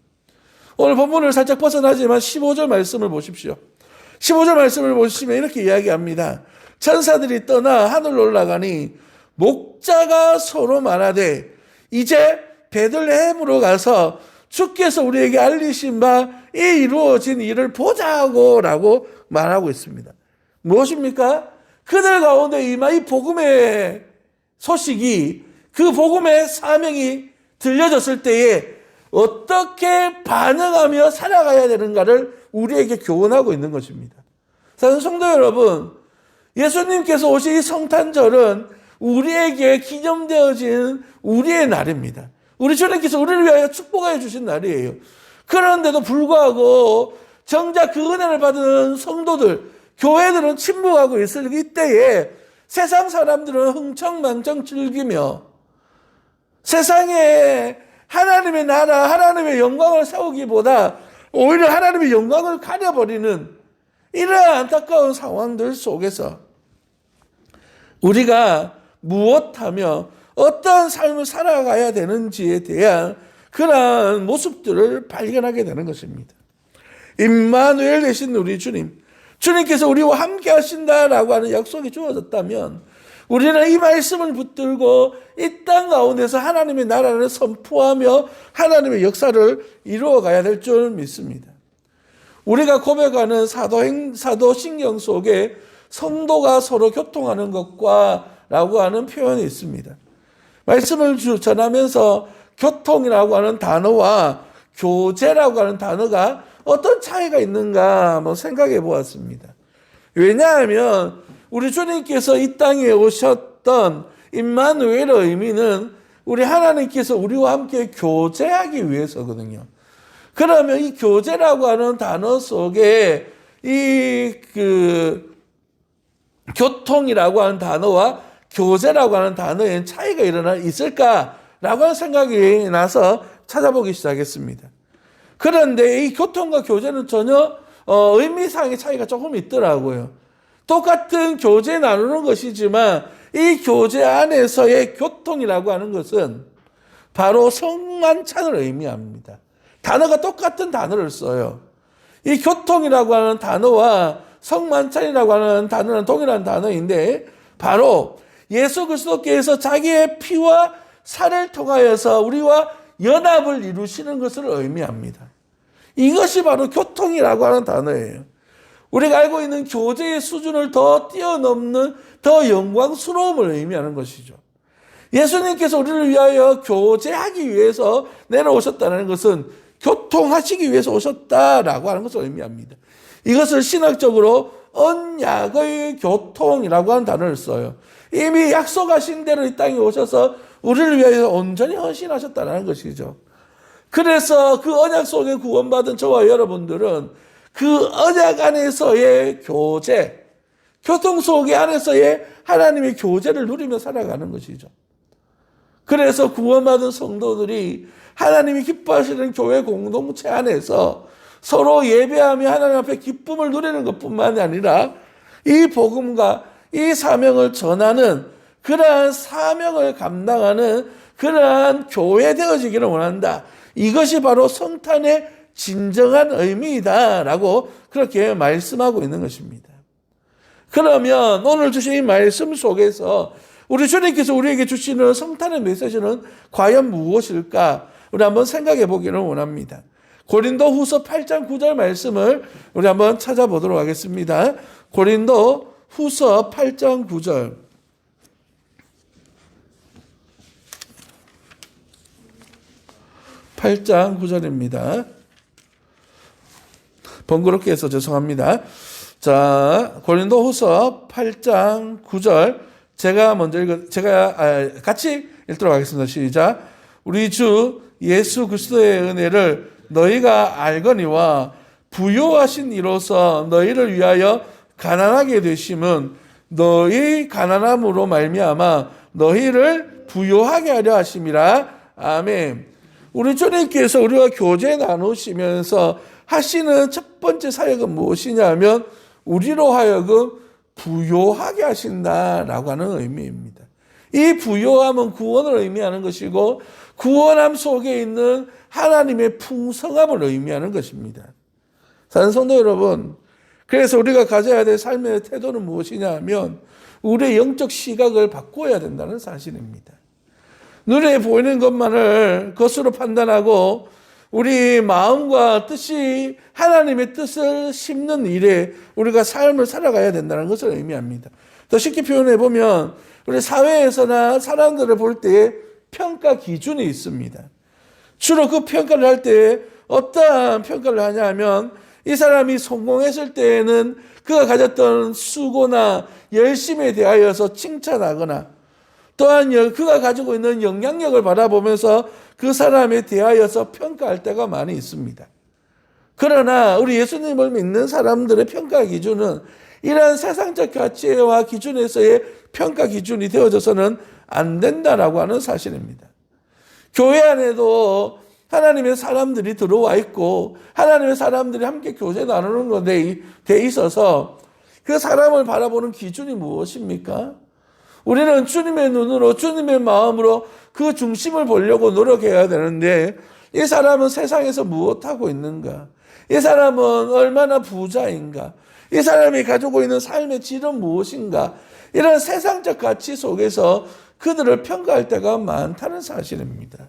오늘 본문을 살짝 벗어나지만 15절 말씀을 보십시오. 15절 말씀을 보시면 이렇게 이야기합니다. 천사들이 떠나 하늘로 올라가니 목자가 서로 말하되 이제 베들레헴으로 가서 주께서 우리에게 알리신 바 이 이루어진 일을 보자고 라고 말하고 있습니다. 무엇입니까? 그들 가운데 임하 이 복음의 소식이, 그 복음의 사명이 들려졌을 때에 어떻게 반응하며 살아가야 되는가를 우리에게 교훈하고 있는 것입니다. 사랑하는 성도 여러분, 예수님께서 오신 이 성탄절은 우리에게 기념되어진 우리의 날입니다. 우리 주님께서 우리를 위하여 축복하여 주신 날이에요. 그런데도 불구하고 정작 그 은혜를 받은 성도들, 교회들은 침묵하고 있을 이때에 세상 사람들은 흥청망청 즐기며 세상에 하나님의 나라, 하나님의 영광을 세우기보다 오히려 하나님의 영광을 가려버리는 이러한 안타까운 상황들 속에서 우리가 무엇하며 어떤 삶을 살아가야 되는지에 대한 그러한 모습들을 발견하게 되는 것입니다. 임마누엘 되신 우리 주님, 주님께서 우리와 함께 하신다라고 하는 약속이 주어졌다면 우리는 이 말씀을 붙들고 이 땅 가운데서 하나님의 나라를 선포하며 하나님의 역사를 이루어가야 될 줄 믿습니다. 우리가 고백하는 사도신경 속에 성도가 서로 교통하는 것과 라고 하는 표현이 있습니다. 말씀을 전하면서 교통이라고 하는 단어와 교제라고 하는 단어가 어떤 차이가 있는가 한번 생각해 보았습니다. 왜냐하면 우리 주님께서 이 땅에 오셨던 임마누엘의 의미는 우리 하나님께서 우리와 함께 교제하기 위해서거든요. 그러면 이 교제라고 하는 단어 속에 교통이라고 하는 단어와 교제라고 하는 단어에 차이가 있을까라고 하는 생각이 나서 찾아보기 시작했습니다. 그런데 이 교통과 교제는 전혀 의미상의 차이가 조금 있더라고요. 똑같은 교제 나누는 것이지만 이 교제 안에서의 교통이라고 하는 것은 바로 성만찬을 의미합니다. 단어가 똑같은 단어를 써요. 이 교통이라고 하는 단어와 성만찬이라고 하는 단어는 동일한 단어인데 바로 예수 그리스도께서 자기의 피와 살을 통하여서 우리와 연합을 이루시는 것을 의미합니다. 이것이 바로 교통이라고 하는 단어예요. 우리가 알고 있는 교제의 수준을 더 뛰어넘는 더 영광스러움을 의미하는 것이죠. 예수님께서 우리를 위하여 교제하기 위해서 내려오셨다는 것은 교통하시기 위해서 오셨다라고 하는 것을 의미합니다. 이것을 신학적으로 언약의 교통이라고 하는 단어를 써요. 이미 약속하신 대로 이 땅에 오셔서 우리를 위하여 온전히 헌신하셨다는 것이죠. 그래서 그 언약 속에 구원받은 저와 여러분들은 그 언약 안에서의 교제, 교통 속의 안에서의 하나님의 교제를 누리며 살아가는 것이죠. 그래서 구원받은 성도들이 하나님이 기뻐하시는 교회 공동체 안에서 서로 예배하며 하나님 앞에 기쁨을 누리는 것뿐만이 아니라 이 복음과 이 사명을 전하는 그러한 사명을 감당하는 그러한 교회 되어지기를 원한다. 이것이 바로 성탄의 진정한 의미이다라고 그렇게 말씀하고 있는 것입니다. 그러면 오늘 주신 이 말씀 속에서 우리 주님께서 우리에게 주시는 성탄의 메시지는 과연 무엇일까? 우리 한번 생각해 보기를 원합니다. 고린도 후서 8장 9절 말씀을 우리 한번 찾아보도록 하겠습니다. 고린도 후서 8장 9절. (8장 9절입니다) 번거롭게 해서 죄송합니다. 자, 고린도 후서 8장 9절. 제가 같이 읽도록 하겠습니다. 시작. 우리 주 예수 그리스도의 은혜를 너희가 알거니와 부요하신 이로써 너희를 위하여 가난하게 되심은 너희 가난함으로 말미암아 너희를 부요하게 하려 하심이라. 아멘. 우리 주님께서 우리와 교제 나누시면서 하시는 첫 번째 사역은 무엇이냐면 우리로 하여금 부요하게 하신다라고 하는 의미입니다. 이 부요함은 구원을 의미하는 것이고 구원함 속에 있는 하나님의 풍성함을 의미하는 것입니다. 사랑하는 성도 여러분, 그래서 우리가 가져야 될 삶의 태도는 무엇이냐 하면 우리의 영적 시각을 바꿔야 된다는 사실입니다. 눈에 보이는 것만을 것으로 판단하고 우리 마음과 뜻이 하나님의 뜻을 심는 일에 우리가 삶을 살아가야 된다는 것을 의미합니다. 더 쉽게 표현해 보면 우리 사회에서나 사람들을 볼 때 평가 기준이 있습니다. 주로 그 평가를 할 때 어떠한 평가를 하냐 하면 이 사람이 성공했을 때에는 그가 가졌던 수고나 열심에 대하여서 칭찬하거나 또한 그가 가지고 있는 영향력을 바라보면서 그 사람에 대하여서 평가할 때가 많이 있습니다. 그러나 우리 예수님을 믿는 사람들의 평가 기준은 이러한 세상적 가치와 기준에서의 평가 기준이 되어져서는 안 된다라고 하는 사실입니다. 교회 안에도 하나님의 사람들이 들어와 있고 하나님의 사람들이 함께 교제 나누는 것에 돼 있어서 그 사람을 바라보는 기준이 무엇입니까? 우리는 주님의 눈으로 주님의 마음으로 그 중심을 보려고 노력해야 되는데 이 사람은 세상에서 무엇하고 있는가? 이 사람은 얼마나 부자인가? 이 사람이 가지고 있는 삶의 질은 무엇인가? 이런 세상적 가치 속에서 그들을 평가할 때가 많다는 사실입니다.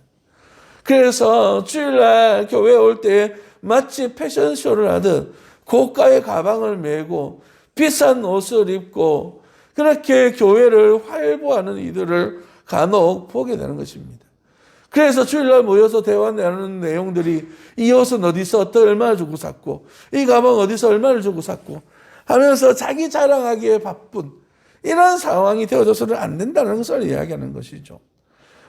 그래서 주일날 교회에 올 때 마치 패션쇼를 하듯 고가의 가방을 메고 비싼 옷을 입고 그렇게 교회를 활보하는 이들을 간혹 보게 되는 것입니다. 그래서 주일날 모여서 대화 나누는 내용들이 이 옷은 어디서 얼마나 주고 샀고 이 가방 어디서 얼마를 주고 샀고 하면서 자기 자랑하기에 바쁜 이런 상황이 되어져서는 안 된다는 것을 이야기하는 것이죠.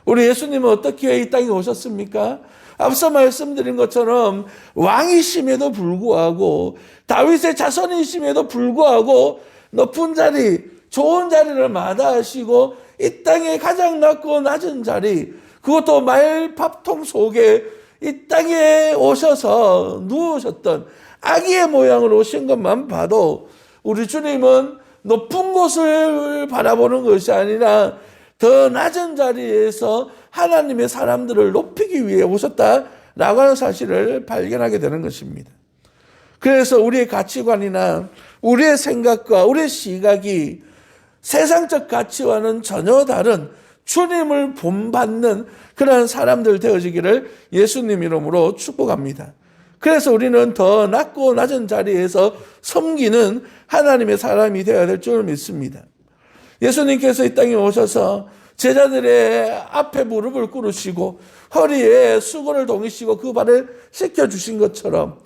우리 예수님은 어떻게 이 땅에 오셨습니까? 앞서 말씀드린 것처럼 왕이심에도 불구하고 다윗의 자손이심에도 불구하고 높은 자리, 좋은 자리를 마다하시고 이 땅에 가장 낮고 낮은 자리, 그것도 말밥통 속에 이 땅에 오셔서 누우셨던 아기의 모양으로 오신 것만 봐도 우리 주님은 높은 곳을 바라보는 것이 아니라 더 낮은 자리에서 하나님의 사람들을 높이기 위해 오셨다라고 하는 사실을 발견하게 되는 것입니다. 그래서 우리의 가치관이나 우리의 생각과 우리의 시각이 세상적 가치와는 전혀 다른 주님을 본받는 그러한 사람들 되어지기를 예수님 이름으로 축복합니다. 그래서 우리는 더 낮고 낮은 자리에서 섬기는 하나님의 사람이 되어야 될 줄 믿습니다. 예수님께서 이 땅에 오셔서 제자들의 앞에 무릎을 꿇으시고 허리에 수건을 동이시고 그 발을 씻겨주신 것처럼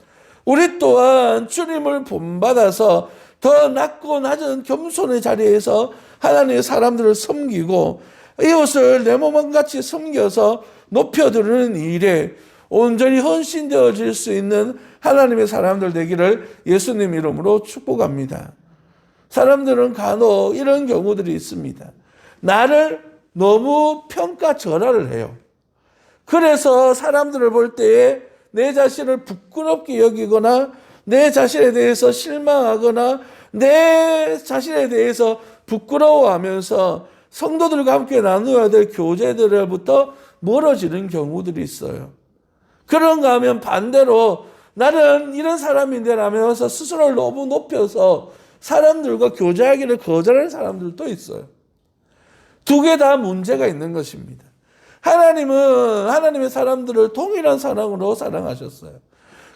우리 또한 주님을 본받아서 더 낮고 낮은 겸손의 자리에서 하나님의 사람들을 섬기고 이웃을 내 몸과 같이 섬겨서 높여드리는 일에 온전히 헌신되어질 수 있는 하나님의 사람들 되기를 예수님 이름으로 축복합니다. 사람들은 간혹 이런 경우들이 있습니다. 나를 너무 평가절하를 해요. 그래서 사람들을 볼 때에 내 자신을 부끄럽게 여기거나 내 자신에 대해서 실망하거나 내 자신에 대해서 부끄러워하면서 성도들과 함께 나누어야 될 교제들로부터 멀어지는 경우들이 있어요. 그런가 하면 반대로 나는 이런 사람인데 라면서 스스로를 너무 높여서 사람들과 교제하기를 거절하는 사람들도 있어요. 두 개 다 문제가 있는 것입니다. 하나님은 하나님의 사람들을 동일한 사랑으로 사랑하셨어요.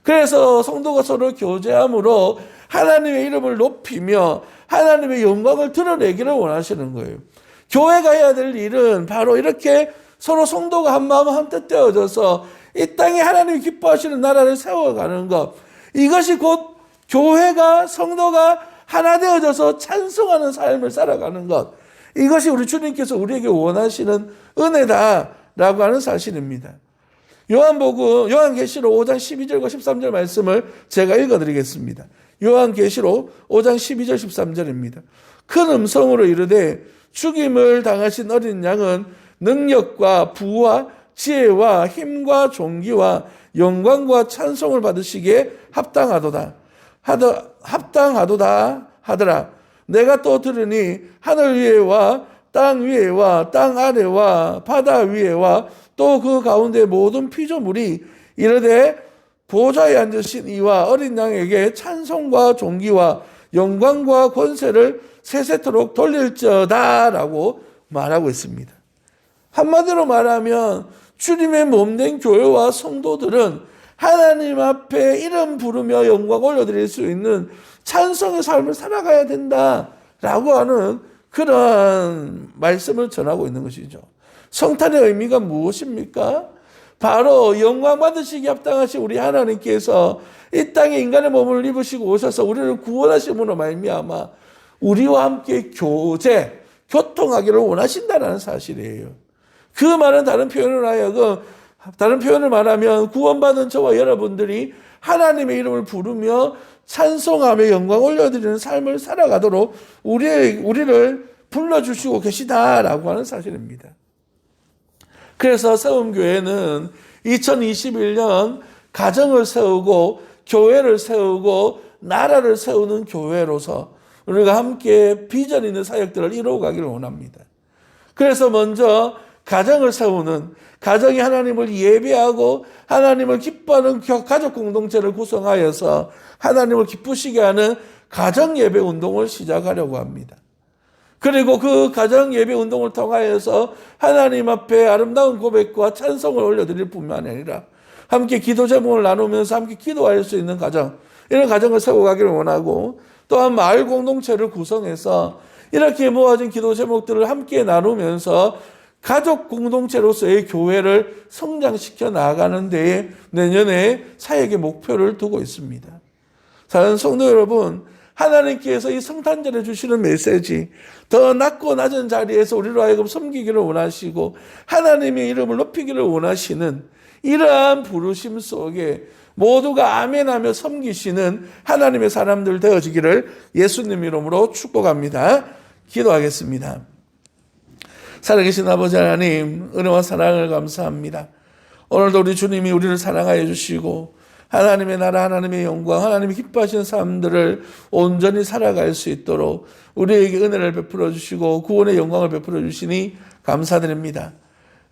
그래서 성도가 서로 교제함으로 하나님의 이름을 높이며 하나님의 영광을 드러내기를 원하시는 거예요. 교회가 해야 될 일은 바로 이렇게 서로 성도가 한 마음 한 뜻 되어져서 이 땅에 하나님이 기뻐하시는 나라를 세워가는 것, 이것이 곧 교회가 성도가 하나 되어져서 찬송하는 삶을 살아가는 것, 이것이 우리 주님께서 우리에게 원하시는 은혜다라고 하는 사실입니다. 요한계시록 5장 12절과 13절 말씀을 제가 읽어드리겠습니다. 요한계시록 5장 12절 13절입니다. 큰 음성으로 이르되 죽임을 당하신 어린 양은 능력과 부와 지혜와 힘과 존귀와 영광과 찬송을 받으시기에 합당하도다 하더라. 내가 또 들으니 하늘 위에와 땅 위에와 땅 아래와 바다 위에와 또 그 가운데 모든 피조물이 이르되 보좌에 앉으신 이와 어린 양에게 찬송과 존귀와 영광과 권세를 세세토록 돌릴지어다라고 말하고 있습니다. 한마디로 말하면 주님의 몸된 교회와 성도들은 하나님 앞에 이름 부르며 영광 올려드릴 수 있는 찬송의 삶을 살아가야 된다라고 하는 그런 말씀을 전하고 있는 것이죠. 성탄의 의미가 무엇입니까? 바로 영광 받으시기 합당하신 우리 하나님께서 이 땅에 인간의 몸을 입으시고 오셔서 우리를 구원하심으로 말미암아 우리와 함께 교통하기를 원하신다는 사실이에요. 그 말은 다른 표현을 말하면 구원받은 저와 여러분들이 하나님의 이름을 부르며 찬송하며 영광 올려드리는 삶을 살아가도록 우리를 불러주시고 계시다라고 하는 사실입니다. 그래서 세움교회는 2021년 가정을 세우고 교회를 세우고 나라를 세우는 교회로서 우리가 함께 비전 있는 사역들을 이루어가기를 원합니다. 그래서 먼저 가정을 세우는, 가정이 하나님을 예배하고 하나님을 기뻐하는 가족 공동체를 구성하여서 하나님을 기쁘시게 하는 가정 예배 운동을 시작하려고 합니다. 그리고 그 가정 예배 운동을 통하여서 하나님 앞에 아름다운 고백과 찬송을 올려드릴 뿐만 아니라 함께 기도 제목을 나누면서 함께 기도할 수 있는 가정, 이런 가정을 세워가기를 원하고, 또한 마을 공동체를 구성해서 이렇게 모아진 기도 제목들을 함께 나누면서 가족 공동체로서의 교회를 성장시켜 나아가는 데에 내년에 사역의 목표를 두고 있습니다. 사랑하는 성도 여러분, 하나님께서 이 성탄절에 주시는 메시지, 더 낮고 낮은 자리에서 우리로 하여금 섬기기를 원하시고 하나님의 이름을 높이기를 원하시는 이러한 부르심 속에 모두가 아멘하며 섬기시는 하나님의 사람들 되어지기를 예수님 이름으로 축복합니다. 기도하겠습니다. 살아계신 아버지 하나님, 은혜와 사랑을 감사합니다. 오늘도 우리 주님이 우리를 사랑하여 주시고 하나님의 나라, 하나님의 영광, 하나님이 기뻐하시는 삶들을 온전히 살아갈 수 있도록 우리에게 은혜를 베풀어 주시고 구원의 영광을 베풀어 주시니 감사드립니다.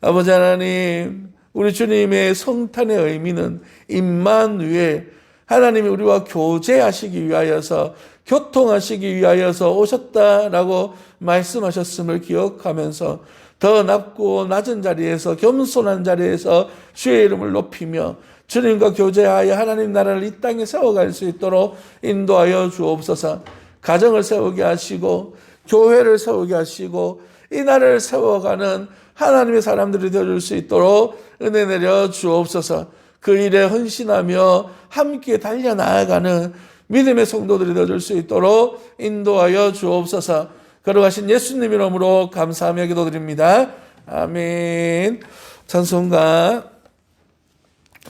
아버지 하나님, 우리 주님의 성탄의 의미는 임마누엘, 하나님이 우리와 교제하시기 위하여서, 교통하시기 위하여서 오셨다라고 말씀하셨음을 기억하면서 더 낮고 낮은 자리에서, 겸손한 자리에서 주의 이름을 높이며 주님과 교제하여 하나님 나라를 이 땅에 세워갈 수 있도록 인도하여 주옵소서. 가정을 세우게 하시고 교회를 세우게 하시고 이 나라를 세워가는 하나님의 사람들이 되어줄 수 있도록 은혜 내려 주옵소서. 그 일에 헌신하며 함께 달려나아가는 믿음의 성도들이 되어줄 수 있도록 인도하여 주옵소서. 걸어가신 예수님 이름으로 감사하며 기도드립니다. 아멘. 찬송가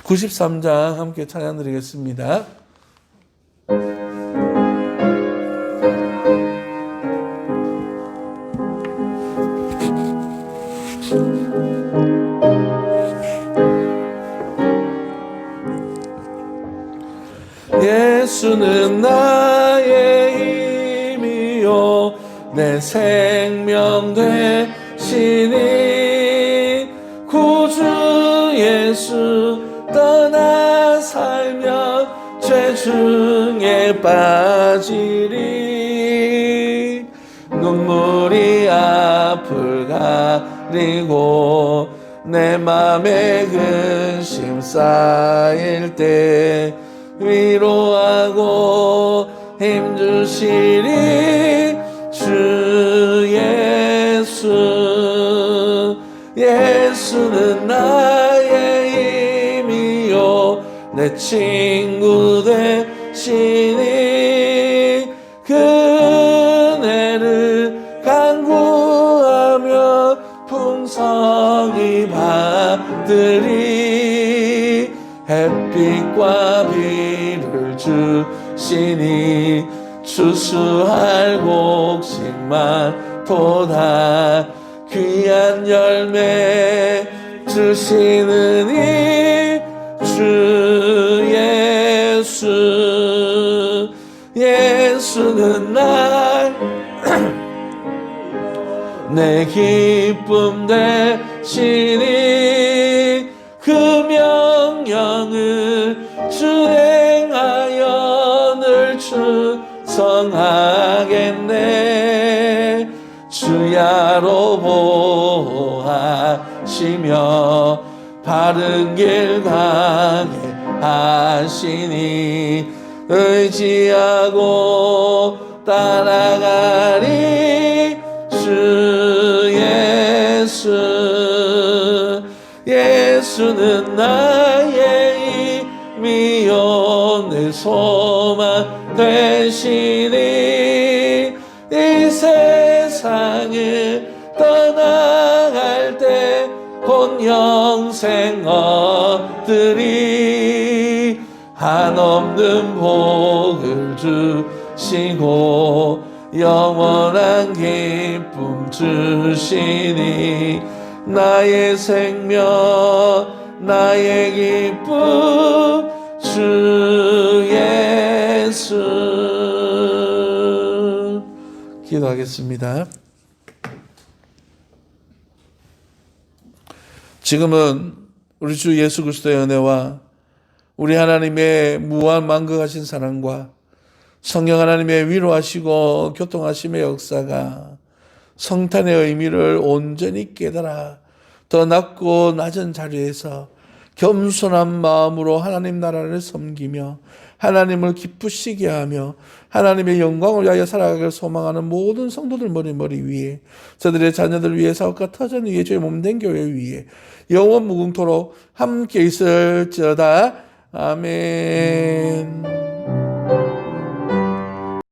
93장 함께 찬양 드리겠습니다. 예수는 나의 힘이요 내 생명 되시니 구주 예수 떠나 살면 죄 중에 빠지리. 눈물이 앞을 가리고 내 맘에 근심 쌓일 때 위로하고 힘주시리 주 예수. 예수는 나의 힘이요 내 친구 되시니 그 은혜를 간구하며 풍성히 받으리. 햇빛과 비를 주시니 추수할 곡식만 보다 귀한 열매 주시느니 주 예수. 예수는 내 기쁨 되시니 그 명령을 주행하여 늘 충성하겠네. 주야로 보호하시며 바른 길 가게 하시니 의지하고 따라가리 주 예수. 예수는 나의 힘이요 내 소망 되시니 이 세상을 떠나갈 때 곧 영생 얻으리. 한없는 복을 주시고 영원한 기쁨 주시니 나의 생명 나의 기쁨 주 예수. 기도하겠습니다. 지금은 우리 주 예수 그리스도의 은혜와 우리 하나님의 무한 만극하신 사랑과 성령 하나님의 위로하시고 교통하심의 역사가 성탄의 의미를 온전히 깨달아 더 낮고 낮은 자리에서 겸손한 마음으로 하나님 나라를 섬기며 하나님을 기쁘시게 하며 하나님의 영광을 위하여 살아가기를 소망하는 모든 성도들 머리 위에 저들의 자녀들 위해 사업과 터전 위에 주의 몸된 교회 위에 영원 무궁토록 함께 있을지어다. 아멘.